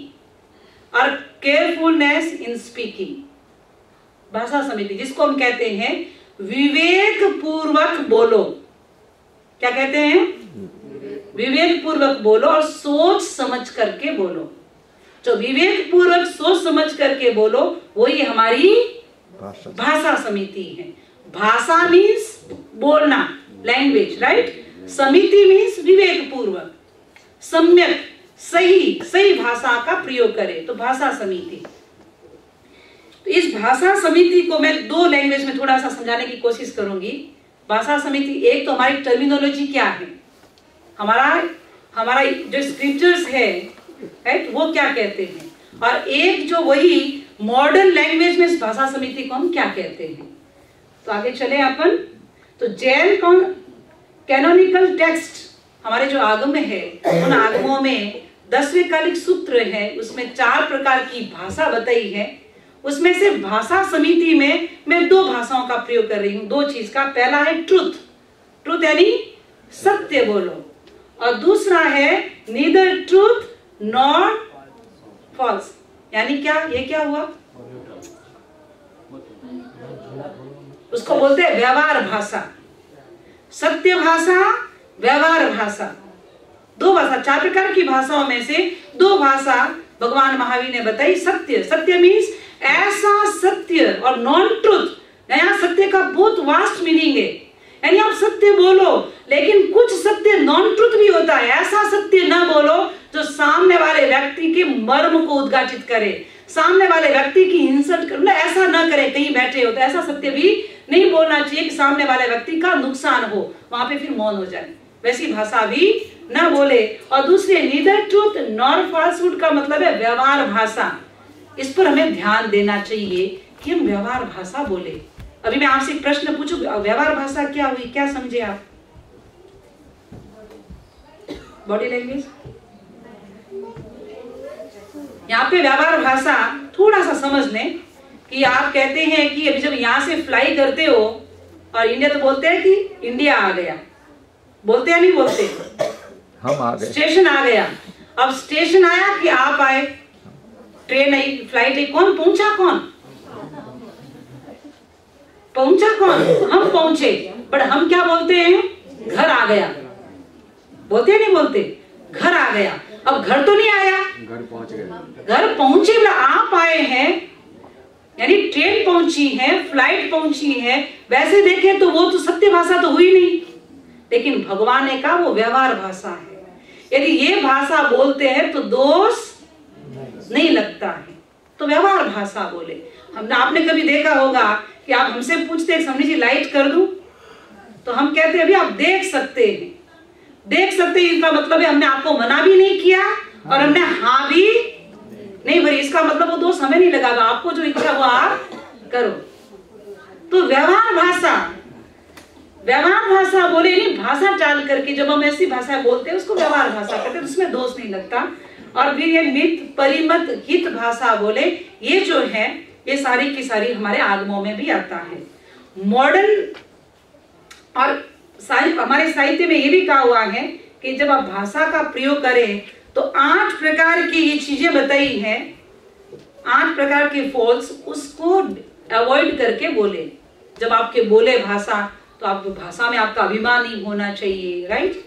और केयरफुलनेस इन स्पीकिंग। भाषा समिति जिसको हम कहते हैं विवेक पूर्वक बोलो। क्या कहते हैं? विवेक पूर्वक बोलो और सोच समझ करके बोलो। जो विवेक पूर्वक सोच समझ करके बोलो वही हमारी भाषा समिति है। भाषा मीन्स बोलना, लैंग्वेज, राइट? समिति मीन्स विवेक पूर्वक, सम्यक, सही भाषा का प्रयोग करे, तो भाषा समिति। तो इस भाषा समिति को मैं 2 लैंग्वेज में थोड़ा सा समझाने की कोशिश करूंगी। भाषा समिति, एक तो हमारी टर्मिनोलॉजी क्या है, हमारा जो स्क्रिप्चर्स है वो क्या कहते हैं, और एक जो वही मॉडर्न लैंग्वेज में इस भाषा समिति को हम क्या कहते हैं। तो आगे चले अपन। तो जैन कैनोनिकल टेक्स्ट, हमारे जो आगम है, उन आगमों में 10वें कालिक सूत्र है, उसमें 4 प्रकार की भाषा बताई है। उसमें से भाषा समिति में मैं 2 भाषाओं का प्रयोग कर रही हूँ, 2 चीज का। पहला है ट्रुथ यानी सत्य बोलो, और दूसरा है नीदर ट्रूथ नॉर फॉल्स, यानी क्या? ये क्या हुआ? उसको बोलते हैं व्यवहार भाषा। सत्य भाषा, व्यवहार भाषा, 2 भाषा। 4 प्रकार की भाषाओं में से 2 भाषा भगवान महावीर ने बताई। सत्य मीन्स ऐसा सत्य, और नॉन ट्रूथ, नया सत्य का बहुत वास्ट मीनिंग है, यानी आप सत्य बोलो लेकिन कुछ सत्य नॉन ट्रूथ भी होता है। ऐसा सत्य ना बोलो जो सामने वाले व्यक्ति के मर्म को उद्घाटित करे, सामने वाले व्यक्ति की इंसल्ट करे, ऐसा ना करे। कहीं बैठे हो तो ऐसा सत्य भी नहीं बोलना चाहिए कि सामने वाले व्यक्ति का नुकसान हो, वहां पे फिर मौन हो जाए, वैसी भाषा भी ना बोले। और दूसरे नीदर ट्रूथ नॉर फॉल्सहुड का मतलब है व्यवहार भाषा। इस पर हमें ध्यान देना चाहिए कि हम व्यवहार भाषा बोले। अभी मैं आपसे एक प्रश्न पूछूं, व्यवहार भाषा क्या हुई, क्या समझे आप? Body language. यहाँ पे व्यवहार भाषा थोड़ा सा समझ लें कि आप कहते हैं कि अभी जब यहाँ से फ्लाई करते हो, और इंडिया तो बोलते हैं कि इंडिया आ गया, बोलते हैं नहीं बोलते? हम आ गए, स्टेशन आ गया। अब स्टेशन आया कि आप आए, ट्रेन आई, फ्लाइट आई, कौन पहुंचा? कौन पहुंचा? कौन? हम पहुंचे। बट हम क्या बोलते हैं? घर आ गया, बोलते हैं नहीं बोलते? घर आ गया। अब घर तो नहीं आया, घर पहुंच गए, घर पहुंचे, आप आए हैं, यानी ट्रेन पहुंची है, फ्लाइट पहुंची है। वैसे देखें तो वो तो सत्य भाषा तो हुई नहीं, लेकिन भगवान ने कहा वो व्यवहार भाषा है। यदि ये भाषा बोलते हैं तो दोष नहीं लगता है, तो व्यवहार भाषा बोले। हमने, आपने कभी देखा होगा कि आप हमसे पूछते हैं समझी जी लाइट कर दूं, तो हम कहते हैं अभी आप देख सकते हैं। देख सकते हैं इसका मतलब है हमने आपको मना भी नहीं किया और हमने हाँ भी नहीं भरी। इसका मतलब वो दोष हमें नहीं लगागा, आपको जो इच्छा हुआ आप करो। तो व्यवहार भाषा बोले नहीं, भाषा चाल करके जब हम ऐसी भाषा बोलते हैं उसको व्यवहार भाषा कहते हैं, उसमें दोष नहीं लगता। और फिर ये मित परिमत हित भाषा बोले, ये जो है ये सारी की सारी हमारे आगमों में भी आता है। मॉडर्न और हमारे साहित्य में ये भी कहा हुआ है कि जब आप भाषा का प्रयोग करें तो 8 प्रकार की ये चीजें बताई हैं, 8 प्रकार के फॉल्स, उसको अवॉइड करके बोले। जब आपके बोले भाषा, तो आप भाषा में आपका अभिमान नहीं होना चाहिए, राइट,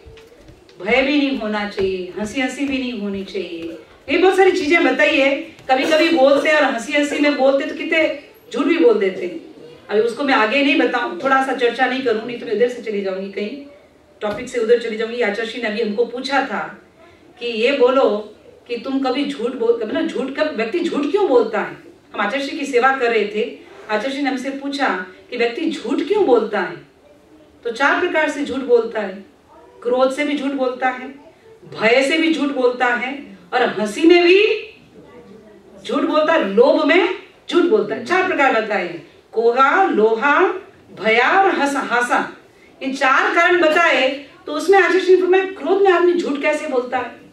भय भी नहीं होना चाहिए, हंसी हंसी भी नहीं होनी चाहिए। ये बहुत सारी चीजें बताई है। कभी कभी बोलते हैं और हंसी हंसी में बोलते तो कितने झूठ भी बोल देते हैं। अभी उसको मैं आगे नहीं बताऊं, थोड़ा सा चर्चा नहीं करूं, नहीं तो मैं इधर से चली जाऊंगी, कहीं टॉपिक से उधर चली जाऊंगी। आचार्य ने अभी हमको पूछा था कि ये बोलो कि तुम कभी झूठ बोल, मतलब झूठ, कब व्यक्ति झूठ क्यों बोलता है। हम आचार्य की सेवा कर रहे थे, आचार्य ने हमसे पूछा कि व्यक्ति झूठ क्यों बोलता है। तो 4 प्रकार से झूठ बोलता है। क्रोध से भी झूठ बोलता है, भय से भी झूठ बोलता है, और हंसी में भी झूठ बोलता है, लोभ में झूठ बोलता है। 4 प्रकार बताए, कोहा, लोहा, भया और हासा। इन 4 कारण बताए। तो उसमें आचार्य में क्रोध में आदमी झूठ कैसे बोलता है।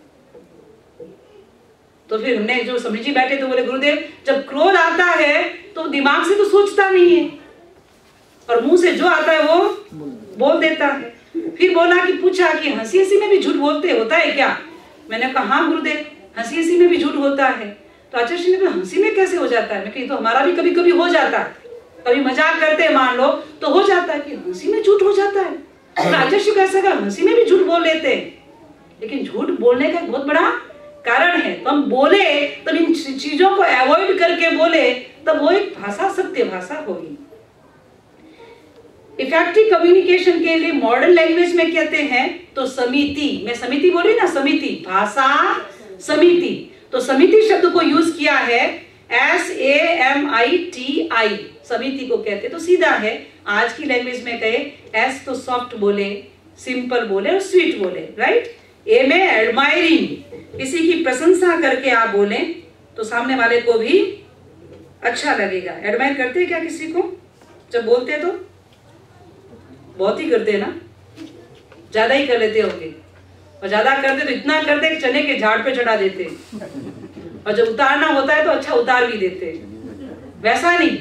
तो फिर हमने जो समझी बैठे तो बोले गुरुदेव, जब क्रोध आता है तो दिमाग से तो सोचता नहीं है और मुंह से जो आता है वो बोल देता है। फिर बोला कि पूछा कि हंसी हंसी में भी झूठ बोलते होता है क्या। मैंने कहा हाँ गुरुदेव, हंसी हंसी में भी झूठ होता है। तो आचार्य ने कहा हंसी में कैसे हो जाता है। मैं कही तो हमारा भी कभी कभी हो जाता है, कभी मजाक करते हैं मान लो तो हो जाता है कि हंसी में झूठ हो जाता है। तो आचार्य कैसे कहा हंसी में भी झूठ बोल लेते हैं, लेकिन झूठ बोलने का एक बहुत बड़ा कारण है। तो हम बोले तब इन चीजों को अवॉइड करके बोले, तब वो एक भाषा सत्य भाषा होगी। इफेक्टिव कम्युनिकेशन के लिए मॉडर्न लैंग्वेज में कहते हैं तो समिति, मैं समिति बोल रही ना, समिति, भाषा समिति। तो समिति शब्द को यूज किया है, SAMITI, समिति को कहते। तो सीधा है, आज की लैंग्वेज में कहे एस तो सॉफ्ट बोले, सिंपल बोले और स्वीट बोले, राइट। ए में एडमायरिंग, किसी की प्रशंसा करके आप बोले तो सामने वाले को भी अच्छा लगेगा। एडमायर करते हैं क्या किसी को जब बोलते हैं? तो बहुत ही करते हैं ना, ज्यादा ही कर लेते होंगे, और ज्यादा करते तो इतना करते कि चने के झाड़ पे चढ़ा देते, और जब उतारना होता है तो अच्छा उतार भी देते। वैसा नहीं,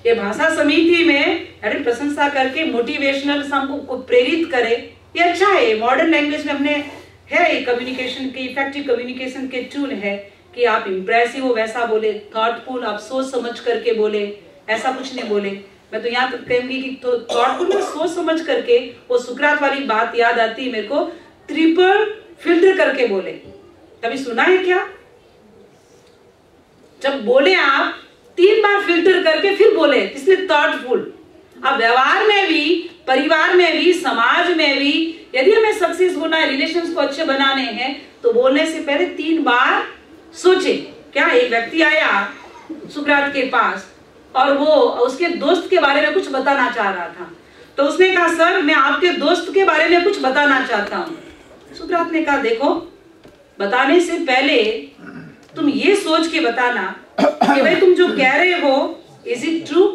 ये भाषा समिति में अरे प्रशंसा करके मोटिवेशनल हमको प्रेरित करे, ये अच्छा है। मॉडर्न लैंग्वेज में अपने है कम्युनिकेशन के, इफेक्टिव कम्युनिकेशन के टूल है कि आप इंप्रेसिव हो वैसा बोले, थॉटफुल आप सोच समझ करके बोले, ऐसा कुछ नहीं बोले। मैं तो यहाँ तक कहूंगी कि तो थॉटफुल में सोच समझ करके, वो सुकरात वाली बात याद आती है मेरे को, ट्रिपल फिल्टर करके बोले। कभी सुना है क्या? जब बोले आप 3 बार फिल्टर करके फिर बोले, इसलिए थॉटफुल। अब व्यवहार में भी, परिवार में भी, समाज में भी यदि हमें सक्सेस होना है, रिलेशंस को अच्छे बनाने हैं, तो बोलने से पहले 3 बार सोचे। क्या एक व्यक्ति आया सुकरात के पास और वो उसके दोस्त के बारे में कुछ बताना चाह रहा था, तो उसने कहा सर मैं आपके दोस्त के बारे में कुछ बताना चाहता हूँ। सुकरात ने कहा देखो, बताने से पहले तुम ये सोच के बताना कि भाई तुम जो कह रहे हो इज इट ट्रू,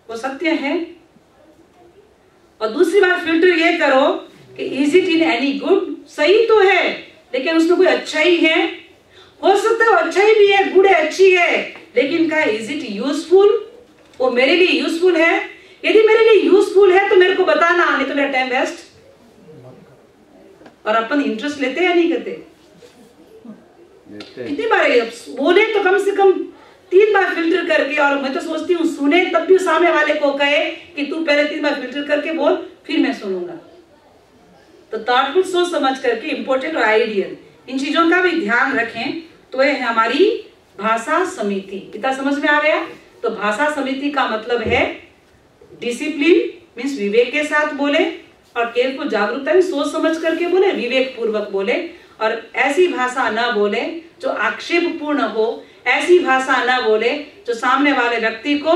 वो सत्य है। और दूसरी बात फिल्टर ये करो कि is it in any good, सही तो है लेकिन उसमें कोई अच्छाई है, हो सकता है अच्छाई भी है, गुड है, अच्छी है, लेकिन क्या इज इट यूजफुल, वो मेरे लिए यूजफुल है। यदि मेरे लिए यूजफुल है तो मेरे को बताना, नहीं तो मेरा टाइम वेस्ट। और अपन इंटरेस्ट लेते हैं या नहीं करते? कितनी बार बोले तो कम से कम 3 बार फिल्टर करके, और मैं तो सोचती हूँ सुने तब भी सामने वाले को कहे कि तू पहले 3 बार फिल्टर करके बोल फिर मैं सुनूंगा। तो थॉटफुल सोच समझ करके, इंपॉर्टेंट और आइडियल, इन चीजों का भी ध्यान रखें। तो ये है हमारी भाषा समिति। इतना समझ में आ गया? तो भाषा समिति का मतलब है डिसिप्लिन, मीन्स विवेक के साथ बोले, और केवल जागरूकता में सोच समझ करके बोले, विवेक पूर्वक बोले, और ऐसी भाषा न बोले जो आक्षेप पूर्ण हो, ऐसी भाषा न बोले जो सामने वाले व्यक्ति को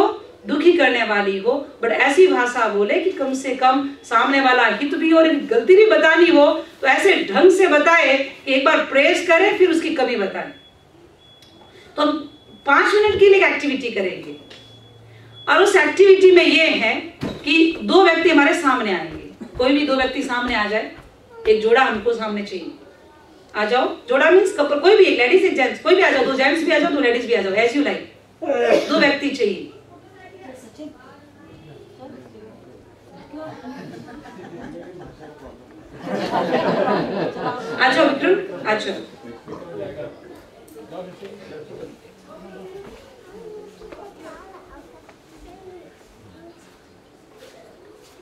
दुखी करने वाली हो, बट ऐसी भाषा बोले कि कम से कम सामने वाला हित भी और गलती भी बतानी हो तो ऐसे ढंग से बताए कि एक बार प्रेस करे फिर उसकी कमी बताए। तो हम 5 मिनट के लिए एक्टिविटी करेंगे, और उस एक्टिविटी में ये है कि 2 व्यक्ति हमारे सामने आएंगे। कोई भी 2 व्यक्ति सामने आ जाए, एक जोड़ा हमको सामने चाहिए। आ जाओ, जोड़ा मीन्स कपल, कोई भी, एक लेडीज एक जेंट्स, कोई भी आ जाओ, 2 जेंट्स भी आ जाओ, 2 लेडीज भी आ जाओ, एज यू लाइक। 2 व्यक्ति चाहिए। अच्छा विक्रम, अच्छा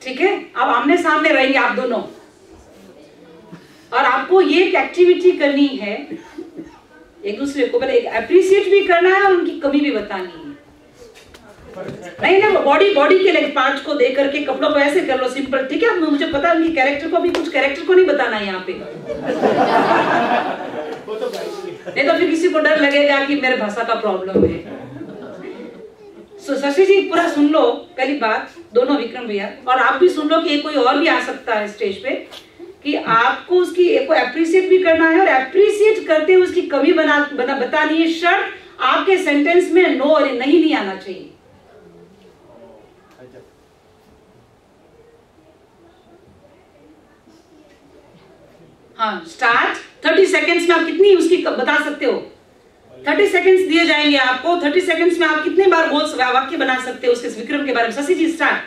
ठीक है। अब आमने सामने रहेंगे आप दोनों, और आपको ये एक एक्टिविटी करनी है, एक दूसरे को पहले अप्रिशिएट भी करना है और उनकी कमी भी बतानी है। नहीं ना, बॉडी के लेग पार्ट्स को देख करके कपड़ों को ऐसे कर लो सिंपल, ठीक है। मुझे पता है उनकी कैरेक्टर को भी, कुछ कैरेक्टर को नहीं बताना है यहाँ पे। नहीं तो फिर किसी को डर लगेगा कि मेरे भाषा का प्रॉब्लम है। शशि जी पूरा सुन लो पहली बात, दोनों विक्रम भैया, और आप भी सुन लो कि कोई और भी आ सकता है स्टेज पे, कि आपको उसकी एक को अप्रिशिएट भी करना है और अप्रिशिएट करते हुए उसकी कमी बतानी है। शर्त आपके सेंटेंस में नो और नहीं आना चाहिए। हाँ स्टार्ट। 30 सेकेंड्स में आप कितनी उसकी बता सकते हो? 30 सेकेंड्स दिए जाएंगे आपको। 30 सेकेंड्स में आप कितने बार वाक्य बना सकते हो उसके विक्रम के बारे में? शशि जी स्टार्ट।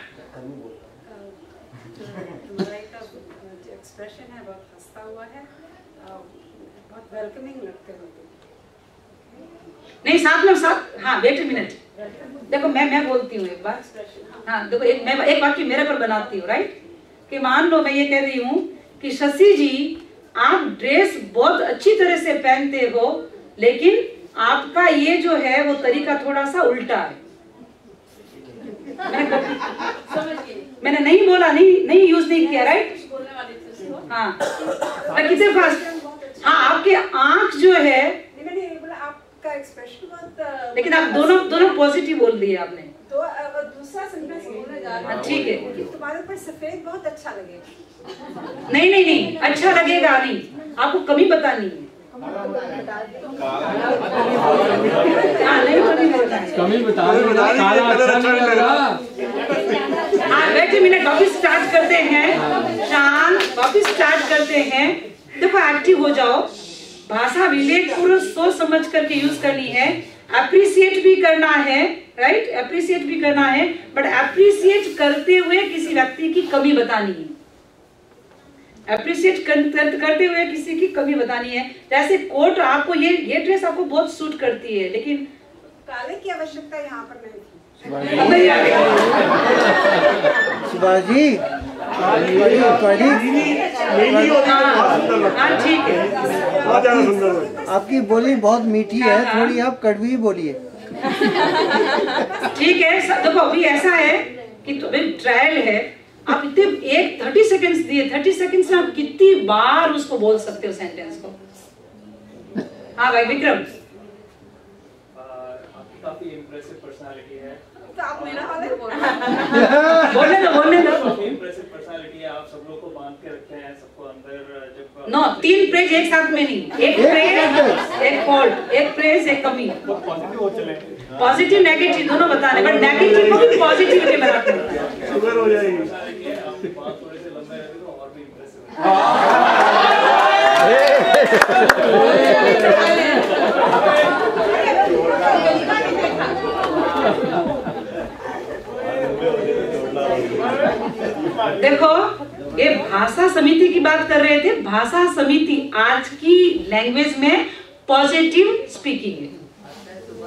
एक्सप्रेशन है बहुत हंसता हुआ है, बहुत वेलकमिंग लगते हो। नहीं साथ में साथ, हाँ वेट ए मिनट, देखो मैं बोलती हूँ एक बार। हाँ देखो एक वाक्य मेरे पर बनाती हूँ, राइट? कि मान लो मैं ये कह रही हूँ कि शशि जी आप ड्रेस बहुत अच्छी तरह से पहनते हो, लेकिन आपका ये जो है वो तरीका थोड़ा सा उल्टा है। मैंने नहीं बोला, नहीं यूज नहीं किया, राइट? हाँ मैं कितने फास्ट, हाँ आपके आंख जो है, मैंने बोला आपका एक्सप्रेशन बहुत, लेकिन आप दोनों पॉजिटिव बोल दिए आपने। तो दूसरा सेंटेंस बोलने जा रहा हूं, ठीक है। तुम्हारे ऊपर सफेद बहुत अच्छा लगेगा। नहीं अच्छा लगेगा नहीं, आपको कमी बतानी है। कमी बता वेट ए मिनट, वापिस स्टार्ट करते हैं। शांत, वापिस स्टार्ट करते हैं। देखो एक्टिव हो जाओ, भाषा विवेक पूर्वक सोच समझ करके यूज करनी है। अप्रिशिएट भी करना है, राइट? अप्रिशिएट भी करना है, बट अप्रिशिएट करते हुए किसी व्यक्ति की कमी बतानी है। अप्रिशिएट करते हुए किसी की कमी बतानी है। जैसे कोट, आपको ये ड्रेस आपको बहुत सूट करती है, लेकिन काले की आवश्यकता यहाँ पर नहीं थी। सुभाष जी ठीक है, आपकी बोली बहुत मीठी है, थोड़ी आप कड़वी बोलिए। ठीक है। देखो अभी ऐसा है कि तो ट्रायल है, आप इतने 30 सेकंड्स दिए, 30 सेकंड्स में आप कितनी बार उसको बोल सकते हो सेंटेंस को? हाँ भाई विक्रम। आपकी काफी इम्प्रेसिव पर्सनालिटी है। तो आप मेरा वाले बोलने दो। काफी इम्प्रेसिव पर्सनालिटी है, आप सब लोग को बांध के रखते हैं, सबको अंदर। जब नो 3 प्रेज एक साथ में नहीं, एक प्रेज एक फॉल्ट, एक प्रेज एक कमी। पॉजिटिव हो चले, पॉजिटिव नेगेटिव दोनों बताने, बट नेगेटिव को भी पॉजिटिव के बनाते हैं। शुगर हो जाएगी। आपकी बात थोड़े से लंबे रहते तो और भी इम्प्रेसिव देखो ये भाषा समिति की बात कर रहे थे। भाषा समिति आज की लैंग्वेज में पॉजिटिव स्पीकिंग है,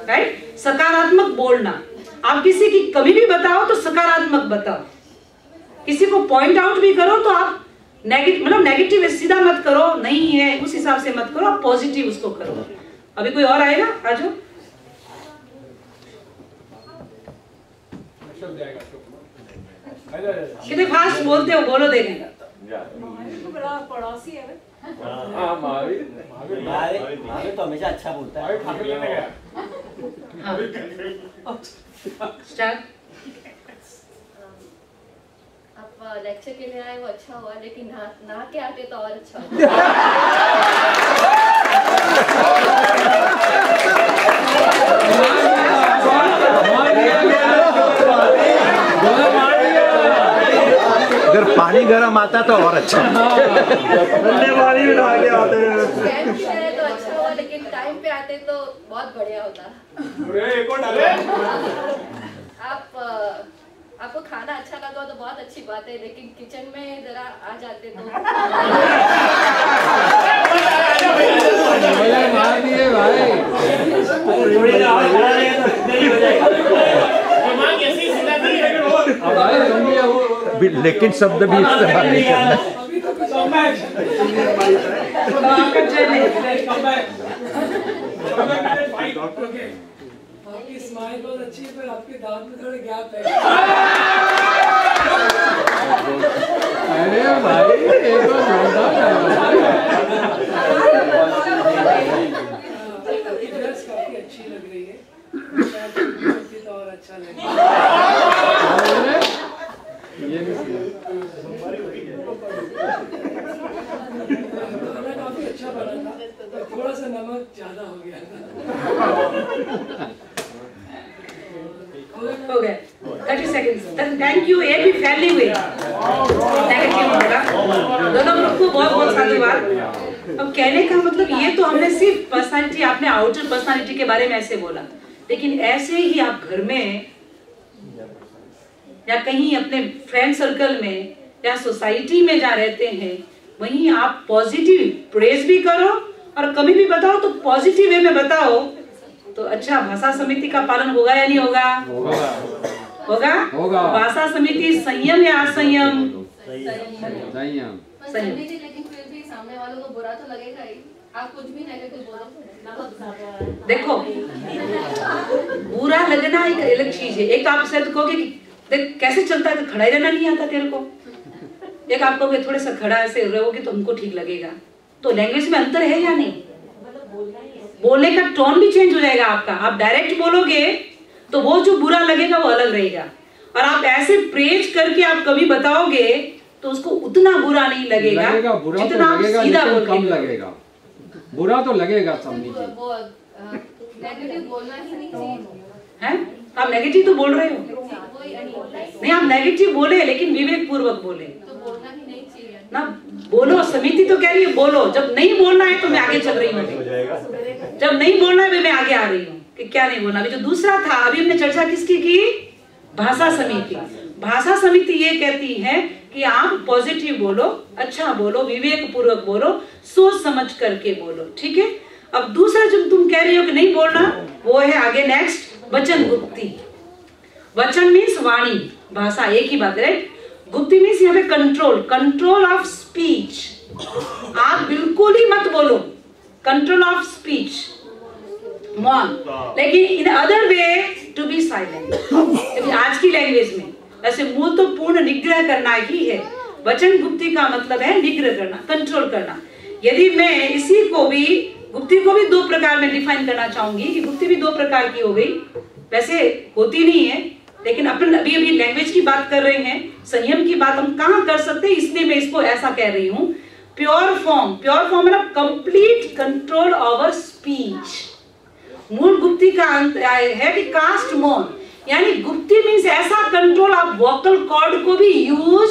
राइट? सकारात्मक बोलना। आप किसी की कमी भी बताओ तो सकारात्मक बताओ, किसी को पॉइंट आउट भी करो तो आप नेगेटिव सीधा मत करो, नहीं है उस हिसाब से मत करो, आप पॉजिटिव उसको करो। अभी कोई और आएगा? आजो। कितने फास्ट बोलते हो, बोलो देखेंगे। पड़ोसी है। महावीर तो हमेशा अच्छा बोलता है। स्टार्ट। आप लेक्चर के लिए आए वो अच्छा हुआ, लेकिन नहा के आते तो और अच्छा हुआ। अगर पानी गर्म आता तो और अच्छा। ठंडे पानी में नहा के आते हैं। टाइम की तरह तो अच्छा हुआ, लेकिन टाइम पे आते तो बहुत बढ़िया होता। एक और डाले। आप आपको खाना अच्छा लगा तो बहुत अच्छी बात है, लेकिन किचन में जरा आ जाते तो मार दिए भाई। लेकिन शब्द भी इस्तेमाल नहीं करना। आपकी स्माइल बहुत अच्छी है, पर आपके दांत में थोड़े गैप है। अरे भाई ड्रेस काफी अच्छी लग रही है, तो और अच्छा लगेगा। खाना काफी अच्छा बना था, थोड़ा सा नमक ज्यादा हो गया था। हो गया 30 सेकंड्स। Thank you. एक भी फैल नहीं हुई नेगेटिव होगा। दोनों ग्रुप को बहुत बहुत साधुवाद। अब कहने का मतलब ये तो हमने सिर्फ पर्सनालिटी, आपने आउटर पर्सनालिटी के बारे में ऐसे बोला, लेकिन ऐसे ही आप घर में या कहीं अपने फ्रेंड सर्कल में या सोसाइटी में जहाँ रहते हैं, वहीं आप पॉजिटिव प्रेज भी करो और कभी भी बताओ तो पॉजिटिव वे में बताओ, तो अच्छा भाषा समिति का पालन होगा या नहीं होगा? होगा। भाषा समिति संयम या असंयम? संयम। लेकिन फिर भी सामने वालों को बुरा तो लगेगा ही, आप कुछ भी नेगेटिव बोलो। देखो बुरा लगना एक अलग चीज है। एक आप शायद कहोगे कि देख कैसे चलता है, तो खड़ा ही रहना नहीं आता तेरे को। एक आप कहोगे थोड़े सा खड़ा ऐसे रहोगे तो हमको ठीक लगेगा। तो लैंग्वेज में अंतर है या नहीं? बोलने का टोन भी चेंज हो जाएगा आपका। आप डायरेक्ट बोलोगे तो वो जो बुरा लगेगा वो अलग रहेगा, और आप ऐसे प्रेज करके आप कभी बताओगे तो उसको उतना बुरा नहीं लगेगा जितना आप सीधा बोलोगे। बुरा तो लगेगा समझिए। नेगेटिव बोलना ही नहीं चाहिए है। आप नेगेटिव तो बोल रहे हो। नहीं, आप नेगेटिव बोले लेकिन विवेक पूर्वक बोले। तो बोलना ही नहीं चाहिए ना। बोलो, समिति तो कह रही है बोलो। जब नहीं बोलना है तो मैं आगे चल रही हूँ, जब नहीं बोलना है मैं आगे आ रही हूँ कि क्या नहीं बोलना। अभी जो दूसरा था, अभी हमने चर्चा किसकी की? भाषा समिति। भाषा समिति ये कहती है कि आप पॉजिटिव बोलो, अच्छा बोलो, विवेक पूर्वक बोलो, सोच समझ करके बोलो। ठीक है। अब दूसरा जो तुम कह रही हो कि नहीं बोलना, वो है आगे नेक्स्ट वचन गुप्ती। वचन मीन्स वाणी, भाषा, एक ही बात है। गुप्ती मीन्स यहाँ पे कंट्रोल ऑफ स्पीच। आप बिल्कुल ही मत बोलो, कंट्रोल ऑफ स्पीच, मौन। लेकिन in other way to be silent. आज की लैंग्वेज में वैसे मूल तो पूर्ण निग्रह करना ही है। वचन गुप्ती का मतलब है निग्रह करना, कंट्रोल करना। यदि मैं इसी को भी, गुप्ती को भी दो प्रकार में डिफाइन करना चाहूंगी कि गुप्ती भी दो प्रकार की हो गई। वैसे होती नहीं है, लेकिन अपन अभी लैंग्वेज की बात कर रहे हैं, संयम की बात हम कहाँ कर सकते हैं, इसलिए मैं इसको ऐसा कह रही हूँ। प्योर फॉर्म मतलब कंप्लीट कंट्रोल ओवर स्पीच। मूल गुप्ती का है कि कास्ट मौन, यानी गुप्ती मीन्स ऐसा कंट्रोल, आप वोकल कॉर्ड को भी यूज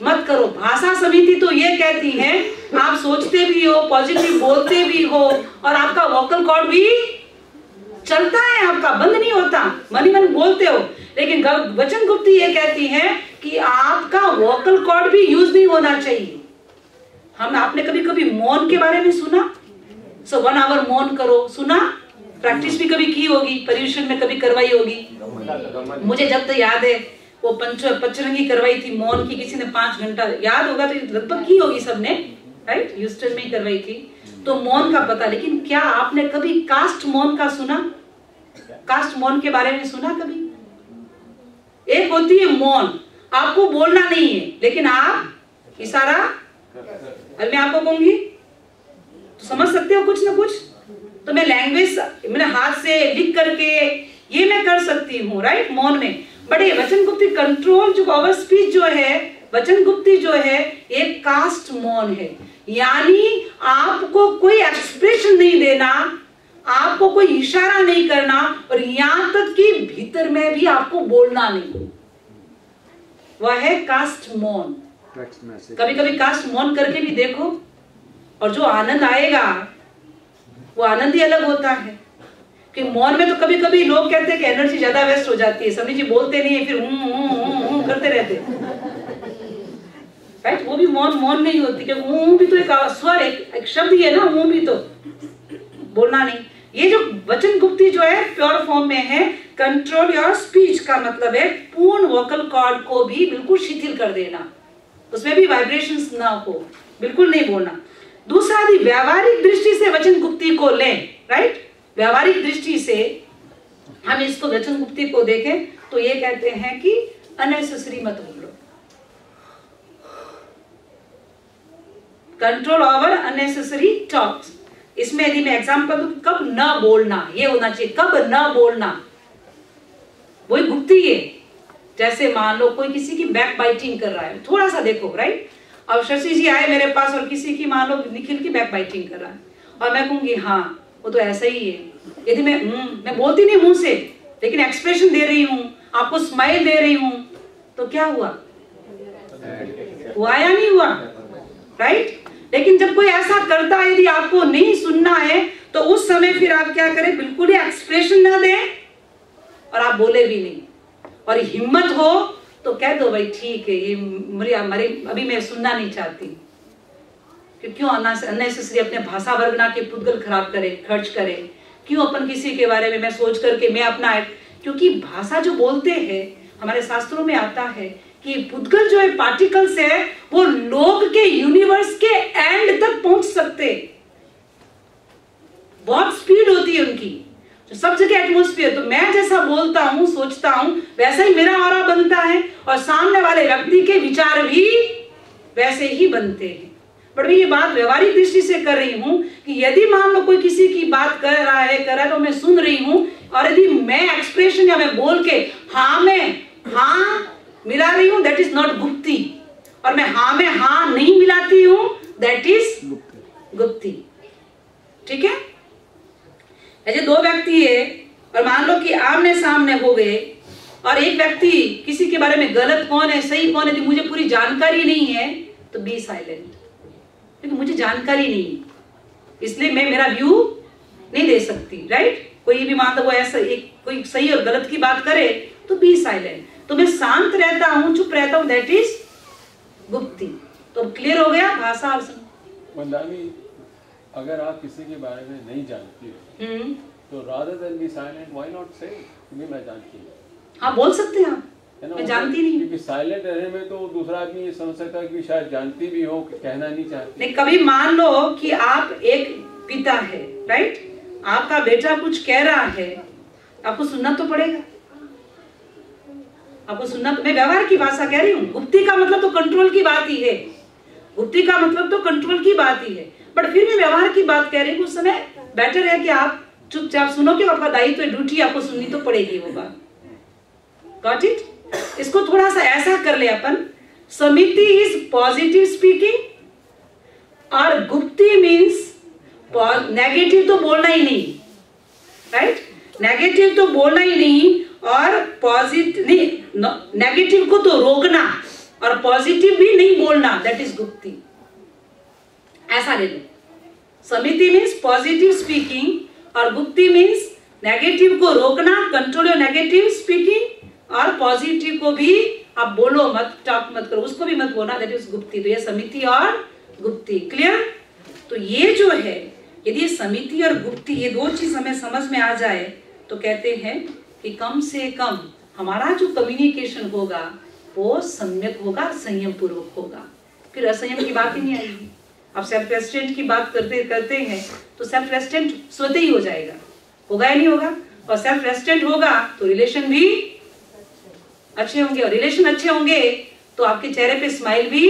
मत करो। भाषा समिति तो ये कहती है आप सोचते भी हो, पॉजिटिव बोलते भी हो, और आपका वोकल कॉर्ड भी चलता है, आपका बंद नहीं होता, मन ही मन बोलते हो। लेकिन वचन गुप्ती ये कहती है कि आपका वोकल कॉर्ड भी यूज नहीं होना चाहिए। आपने कभी कभी मौन के बारे में सुना? 1 आवर मौन करो, सुना? प्रैक्टिस भी कभी की होगी, परिवेशन में कभी करवाई होगी। मुझे जब तक याद है वो पचरंगी करवाई थी मौन की, किसी ने 5 घंटा, याद होगा तो लगभग की होगी सबने, राइट? ह्यूस्टन में ही करवाई थी, तो मौन का पता। लेकिन क्या आपने कभी कास्ट मौन का सुना? कास्ट मौन के बारे में सुना कभी? एक होती है मौन, आपको बोलना नहीं है लेकिन आप इशारा, अगर मैं आपको कहूंगी तो समझ सकते हो कुछ ना कुछ। तो मैं लैंग्वेज, मैंने हाथ से लिख करके ये मैं कर सकती हूँ, राइट? मौन में। बट ये वचन गुप्ती कंट्रोल जो ओवर स्पीच जो है, वचन गुप्ती जो है, एक कास्ट मौन है। यानी आपको कोई एक्सप्रेशन नहीं देना, आपको कोई इशारा नहीं करना, और यहां तक कि भीतर में भी आपको बोलना नहीं, वह है कास्ट मौन। कभी कभी कास्ट मौन करके भी देखो, और जो आनंद आएगा वो आनंद ही अलग होता है। कि मौन में तो कभी कभी लोग कहते हैं कि एनर्जी ज्यादा वेस्ट हो जाती है, समी जी बोलते नहीं है, फिर करते रहते राइट। वो भी मौन नहीं होती, क्योंकि भी तो एक स्वर, एक शब्द ही है ना, भी तो बोलना नहीं। ये जो वचन गुप्ती जो है प्योर फॉर्म में है, कंट्रोल योर स्पीच का मतलब है पूर्ण वोकल कॉर्ड को भी बिल्कुल शिथिल कर देना, उसमें भी वाइब्रेशंस ना हो, बिल्कुल नहीं बोलना। दूसरा, यदि व्यावहारिक दृष्टि से वचन गुप्ती को लें, राइट, व्यावहारिक दृष्टि से हम इसको वचन गुप्ती को देखें तो ये कहते हैं कि अननेसेसरी मत बोलो, कंट्रोल ओवर अननेसेसरी टॉक्स। इसमें यदि मैं एग्जांपल दूं, कब न बोलना, ये होना चाहिए, कब न बोलना, वही गुप्ती है। जैसे मान लो कोई किसी की बैक बाइटिंग कर रहा है, थोड़ा सा देखो, राइट, अब शशि जी आए मेरे पास और किसी की मान लो निखिल की बैक बाइटिंग कर रहा है, और मैं कहूंगी हाँ वो तो ऐसा ही है, यदि मैं बोलती नहीं मुंह से, लेकिन एक्सप्रेशन दे रही हूँ, आपको स्माइल दे रही हूँ, तो क्या हुआ, हुआ या नहीं हुआ, राइट। लेकिन जब कोई ऐसा करता है, यदि आपको नहीं सुनना है, तो उस समय फिर आप क्या करें, बिल्कुल ही एक्सप्रेशन ना दें और आप बोले भी नहीं, और हिम्मत हो तो कह दो भाई ठीक है, ये मेरी अभी मैं सुनना नहीं चाहती, क्यों अननेसेसरी अपने भाषा वर्गना के पुद्गल खराब करे, खर्च करे, क्यों अपन किसी के बारे में मैं सोच करके मैं अपना, क्योंकि भाषा जो बोलते हैं हमारे शास्त्रों में आता है कि पुद्गल जो है पार्टिकल्स है, वो लोग के यूनिवर्स के एंड तक पहुंच सकते, बहुत स्पीड होती है उनकी, जो सब जगह एटमोस्फियर। तो मैं जैसा बोलता हूं, सोचता हूं, वैसा ही मेरा ऑरा बनता है, और सामने वाले व्यक्ति के विचार भी वैसे ही बनते हैं। बट मैं ये बात व्यवहारिक दृष्टि से कर रही हूं कि यदि मान लो कोई किसी की बात कर रहा है तो मैं सुन रही हूं, और यदि मैं एक्सप्रेशन या मैं बोल के हाँ मिला रही हूं, दैट इज नॉट गुप्ती, और मैं हाँ नहीं मिलाती हूं, दैट इज गुप्ती। ठीक है, ऐसे दो व्यक्ति है और मान लो कि आमने सामने हो गए, और एक व्यक्ति किसी के बारे में गलत कौन है सही कौन है मुझे पूरी जानकारी नहीं है, तो बी साइलेंट, क्योंकि मुझे जानकारी नहीं है, इसलिए मैं मेरा व्यू नहीं दे सकती, राइट। कोई भी मान लो वो ऐसा एक कोई सही और गलत की बात करे तो बी साइलेंट, तो मैं शांत रहता हूं, चुप रहता हूं, दैट इज गुप्ती। तो क्लियर हो गया भाषा और वंदनी, अगर आप किसी के बारे में नहीं जानती हो तो rather than be silent, why not say मैं जानती हूँ, हाँ बोल सकते हैं आप, मैं जानती नहीं, क्योंकि साइलेंट रहने में तो दूसरा आदमी ये समझ सकता है कि शायद जानती भी हो, कहना नहीं चाहती। नहीं, कभी मान लो कि आप एक पिता है, राइट, आपका बेटा कुछ कह रहा है, आपको सुनना तो पड़ेगा, आपको सुनना तो, मैं व्यवहार की भाषा कह रही हूँ, गुप्ती का मतलब तो कंट्रोल की बात ही है, गुप्ती का मतलब तो कंट्रोल की बात ही है, बट फिर भी व्यवहार की बात कह रही हूँ, उस समय बेटर है कि आप चुपचाप सुनो, कि आपका दायित्व ड्यूटी आपको सुननी तो पड़ेगी वो बात। Got it? इसको थोड़ा सा ऐसा कर ले अपन, समिति इज पॉजिटिव स्पीकिंग और गुप्ती मीन्स नेगेटिव तो बोलना ही नहीं, राइट, नेगेटिव तो बोलना ही नहीं, और पॉजिटिव नहीं, नेगेटिव को तो रोकना और पॉजिटिव भी नहीं बोलना, दैट इज गुप्ती। ऐसा ले लो, समिति मीन्स पॉजिटिव स्पीकिंग और गुप्ती मीन्स नेगेटिव को रोकना, कंट्रोल योर नेगेटिव स्पीकिंग, और पॉजिटिव को भी आप बोलो मत, टॉक मत करो, उसको भी मत बोलना, दैट इज गुप्ती। तो ये समिति और गुप्ती, क्लियर। तो ये जो है, यदि समिति और गुप्ती ये दो चीज हमें समझ में आ जाए तो कहते हैं कि कम से कम हमारा जो कम्युनिकेशन होगा वो सम्यक होगा, संयम पूर्वक होगा, फिर असंयम की बात ही नहीं आएगी। आप सेल्फ रेस्ट्रेंट की बात करते हैं तो सेल्फ रेस्ट्रेंट स्वतः ही हो जाएगा, होगा या नहीं होगा, और सेल्फ रेस्ट्रेंट होगा तो रिलेशन भी अच्छे होंगे, और रिलेशन अच्छे होंगे तो आपके चेहरे पे स्माइल भी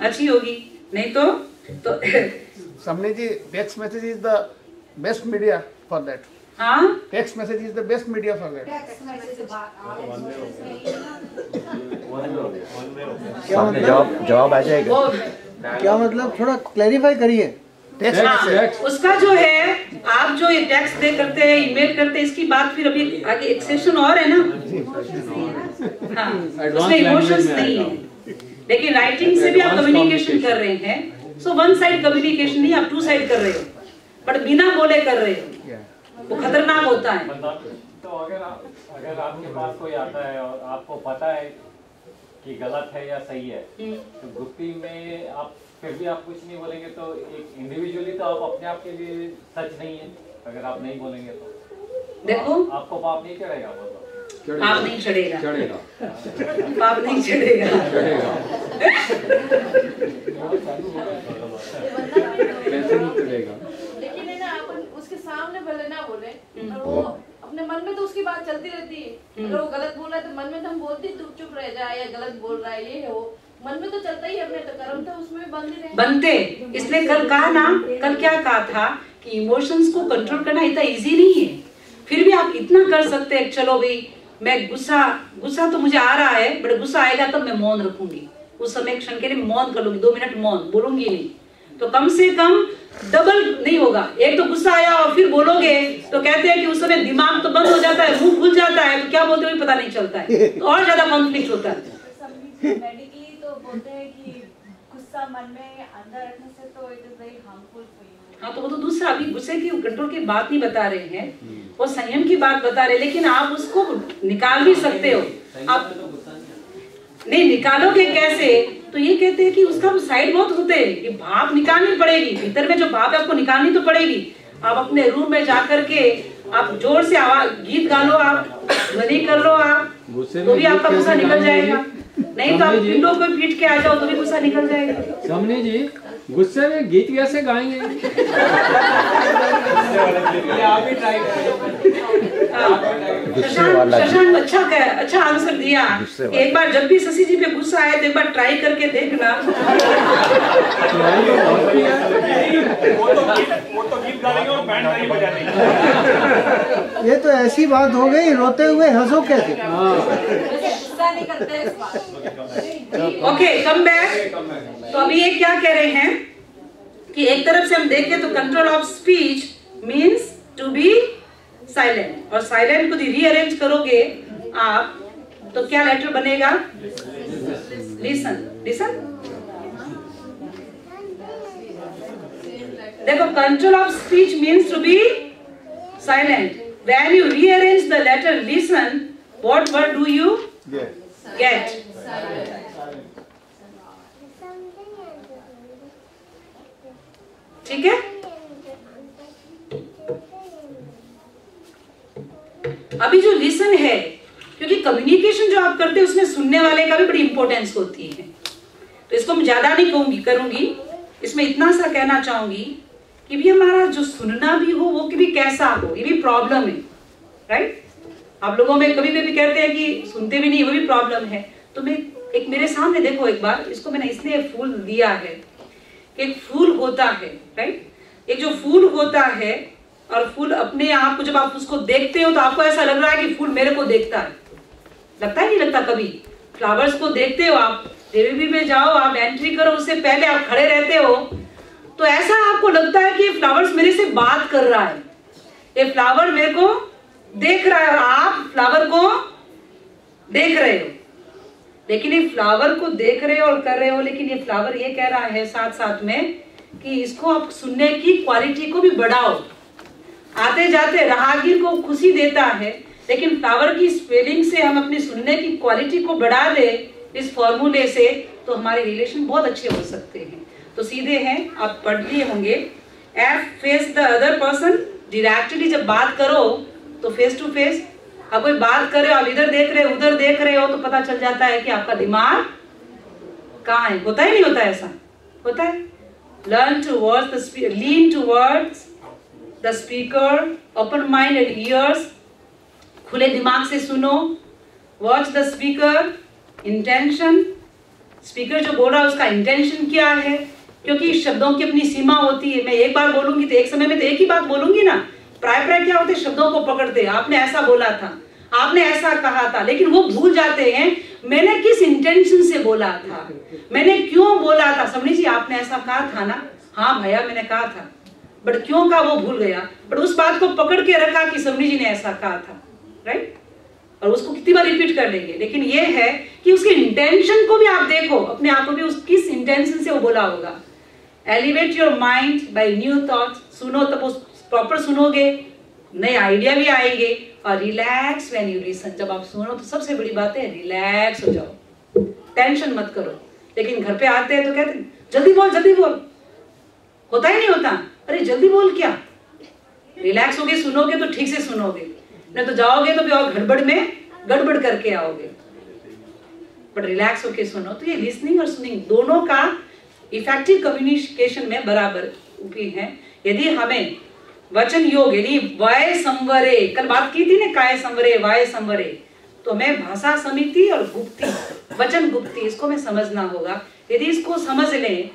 अच्छी होगी, नहीं तो समझे जी, text message is the best media for that. हाँ, text message is the best media for that. क्या मतलब जवाब आ जाएगा, क्या मतलब, थोड़ा क्लैरिफाई करिए। टेक्स्ट मैसेज उसका जो है, आप जो ये टेक्स्ट दे करते हैं, ईमेल करते हैं, इसकी बात फिर अभी आगे एक सेशन और है ना, हाँ, उसमें इमोशंस नहीं है, लेकिन राइटिंग से भी आप कम्युनिकेशन कर रहे हैं, सो वन साइड कम्युनिकेशन नहीं, आप टू साइड कर रहे हो। बट बिना बोले कर रहे हो, वो खतरनाक होता है। तो अगर आपके पास कोई आता है और आपको पता है कि गलत है या सही है, तो गुप्ती में आप फिर भी आप कुछ नहीं बोलेंगे तो एक इंडिविजुअली तो आप अपने आप के लिए सच नहीं है। अगर आप नहीं बोलेंगे तो देखो आपको पाप नहीं चढ़ेगा, मतलब पाप नहीं चढ़ेगा, पाप नहीं चढ़ेगा। लेकिन है ना, अपन उसके सामने भले ना बोले, और वो अपने मन में तो उसकी बात चलती रहती है। अगर वो गलत बोल रहा है तो मन में तो हम बोलते ही चुप रह जाए, या गलत बोल रहा है ये है वो, मन में तो चलता ही है अपने, तो कर्म तो उसमें बनते। इसलिए कल कहा ना, कल क्या कहा था कि इमोशंस को कंट्रोल करना इतना इजी नहीं है, फिर भी आप इतना कर सकते हैं। चलो भाई, मैं गुस्सा तो मुझे आ रहा है, बट गुस्सा आएगा तब मैं मौन रखूंगी, उस समय क्षण के लिए मौन कर लूंगी, 2 मिनट मौन, बोलूंगी नहीं। तो कम से कम डबल नहीं होगा। एक तो गुस्सा आया और फिर बोलोगे तो कहते हैं कि उस समय दिमाग तो बंद हो जाता है, मुंह खुल जाता है, तो क्या बोलते हुए पता नहीं चलता है, तो और ज्यादा कॉन्फ्लिक्ट होता है। मेडिकली तो बोलते हैं कि गुस्सा मन में अंदर रखने से तो it is very harmful for you. हाँ, तो वो तो दूसरा, अभी गुस्से की कंट्रोल की बात नहीं बता रहे हैं, वो संयम की बात बता रहे, लेकिन आप उसको निकाल भी सकते हो। आप नहीं निकालोगे कैसे? तो ये कहते हैं कि उसका साइड बहुत होते हैं, ये भाप निकालनी पड़ेगी, भीतर में जो भाप है आपको निकालनी तो पड़ेगी। आप अपने रूम में जाकर के आप जोर से आवाज गीत गा लो, आप ध्वनि कर लो, आप तो भी आपका गुस्सा निकल जाएगा। नहीं तो आप पिंडों को पीट के आ जाओ तो भी गुस्सा निकल जाएगा। समझे जी, गुस्से में गीत कैसे गाएंगे? शशांक अच्छा आंसर दिया। एक बार जब भी शशि जी पे गुस्सा आए तो एक बार ट्राई करके देखना। वो तो गीत गाएंगे और बैंड नहीं बजाएंगे। ये तो ऐसी बात हो गई, रोते हुए हंसो कैसे? गुस्सा नहीं करते इस बात। Okay, come back. तो अभी ये क्या कह रहे हैं कि एक तरफ से हम देखें तो control of speech means to be silent, और साइलेंट को रीअरेंज करोगे आप तो क्या लेटर बनेगा? लिसन। लिसन, देखो, control of speech means to be silent. When you rearrange the letter listen, what word do you get? ठीक है? अभी जो लिसन है, क्योंकि कम्युनिकेशन जो आप करते हैं उसमें सुनने वाले का भी बड़ी इंपॉर्टेंस होती है, तो इसको मैं ज्यादा नहीं करूंगी, इसमें इतना सा कहना चाहूंगी कि भी हमारा जो सुनना भी हो वो भी कैसा हो, ये भी प्रॉब्लम है, राइट? आप लोगों में कभी भी कहते हैं कि सुनते भी नहीं, वो भी प्रॉब्लम है। तो मैं एक मेरे सामने देखो एक बार, इसको मैंने इसलिए फूल दिया है कि एक फूल होता है, राइट? एक जो फूल होता है, और फूल अपने आप को जब आप उसको देखते हो तो आपको ऐसा लग रहा है कि फूल मेरे को देखता है, लगता है नहीं लगता? कभी फ्लावर्स को देखते हो आप, देवी में जाओ, आप एंट्री करो उससे पहले आप खड़े रहते हो तो ऐसा आपको लगता है कि ये फ्लावर्स मेरे से बात कर रहा है, ये फ्लावर मेरे को देख रहा है, और आप फ्लावर को देख रहे हो। लेकिन ये फ्लावर को देख रहे हो और कर रहे हो, लेकिन ये फ्लावर ये कह रहा है साथ साथ में कि इसको आप सुनने की क्वालिटी को भी बढ़ाओ। आते जाते राहगीर को खुशी देता है, लेकिन फ्लावर की स्पेलिंग से हम अपनी सुनने की क्वालिटी को बढ़ा दे इस फॉर्मूले से, तो हमारे रिलेशन बहुत अच्छे हो सकते हैं। तो सीधे हैं, आप पढ़ लिए होंगे, F face the other person. Directly जब बात करो तो फेस टू फेस, आप कोई बात कर रहे हो, आप इधर देख रहे हो उधर देख रहे हो, तो पता चल जाता है कि आपका दिमाग कहाँ है। होता ही नहीं होता? ऐसा होता है। Learn to words, lean to words the speaker, open mind and ears, खुले दिमाग से सुनो। Watch the speaker, intention, speaker जो बोल रहा है उसका इंटेंशन क्या है, क्योंकि शब्दों की अपनी सीमा होती है। मैं एक बार बोलूंगी तो एक समय में तो एक ही बात बोलूंगी ना। प्राय क्या होते, शब्दों को पकड़ते, आपने ऐसा बोला था, आपने ऐसा कहा था, लेकिन वो भूल जाते हैं मैंने किस इंटेंशन से बोला था, मैंने क्यों बोला था। समझी जी, आपने ऐसा कहा था ना, हाँ भैया मैंने कहा था, बट क्यों कहा वो भूल गया, बट उस बात को पकड़ के रखा कि समझी जी ने ऐसा कहा था, राइट? और उसको कितनी बार रिपीट कर लेंगे। लेकिन ये है कि उसके इंटेंशन को भी आप देखो, अपने आप को भी उस किस इंटेंशन से वो बोला होगा। Elevate your mind bye new thoughts सुनो तब प्रॉपर सुनोगे, नए आइडिया भी आएंगे। और रिलैक्स व्हेन यू लिसन, जब आप सुनो तो सबसे बड़ी बात है रिलैक्स हो जाओ, टेंशन मत करो। लेकिन घर पे आते हैं तो कहते हैं जल्दी बोल जल्दी बोल, होता ही नहीं होता। अरे जल्दी बोल क्या, रिलैक्स होके सुनोगे तो ठीक से सुनोगे, नहीं तो जाओगे तो भी और गड़बड़ में गड़बड़ करके आओगे। बट रिलैक्स होके सुनो। तो ये लिसनिंग और सुनिंग दोनों का इफेक्टिव कम्युनिकेशन में बराबर उपी है। यदि हमें वचन योग, यदि वाय संवरे, कल बात की थी ना काय संवरे वाय संवरे, तो हमें भाषा समिति और गुप्ती, वचन गुप्ती, इसको हमें समझना होगा। यदि इसको समझ लें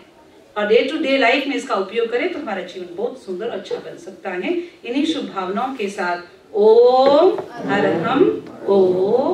और डे टू डे लाइफ में इसका उपयोग करें तो हमारा जीवन बहुत सुंदर अच्छा बन सकता है। इन्हीं शुभ भावनाओं के साथ ओम अरहम ओम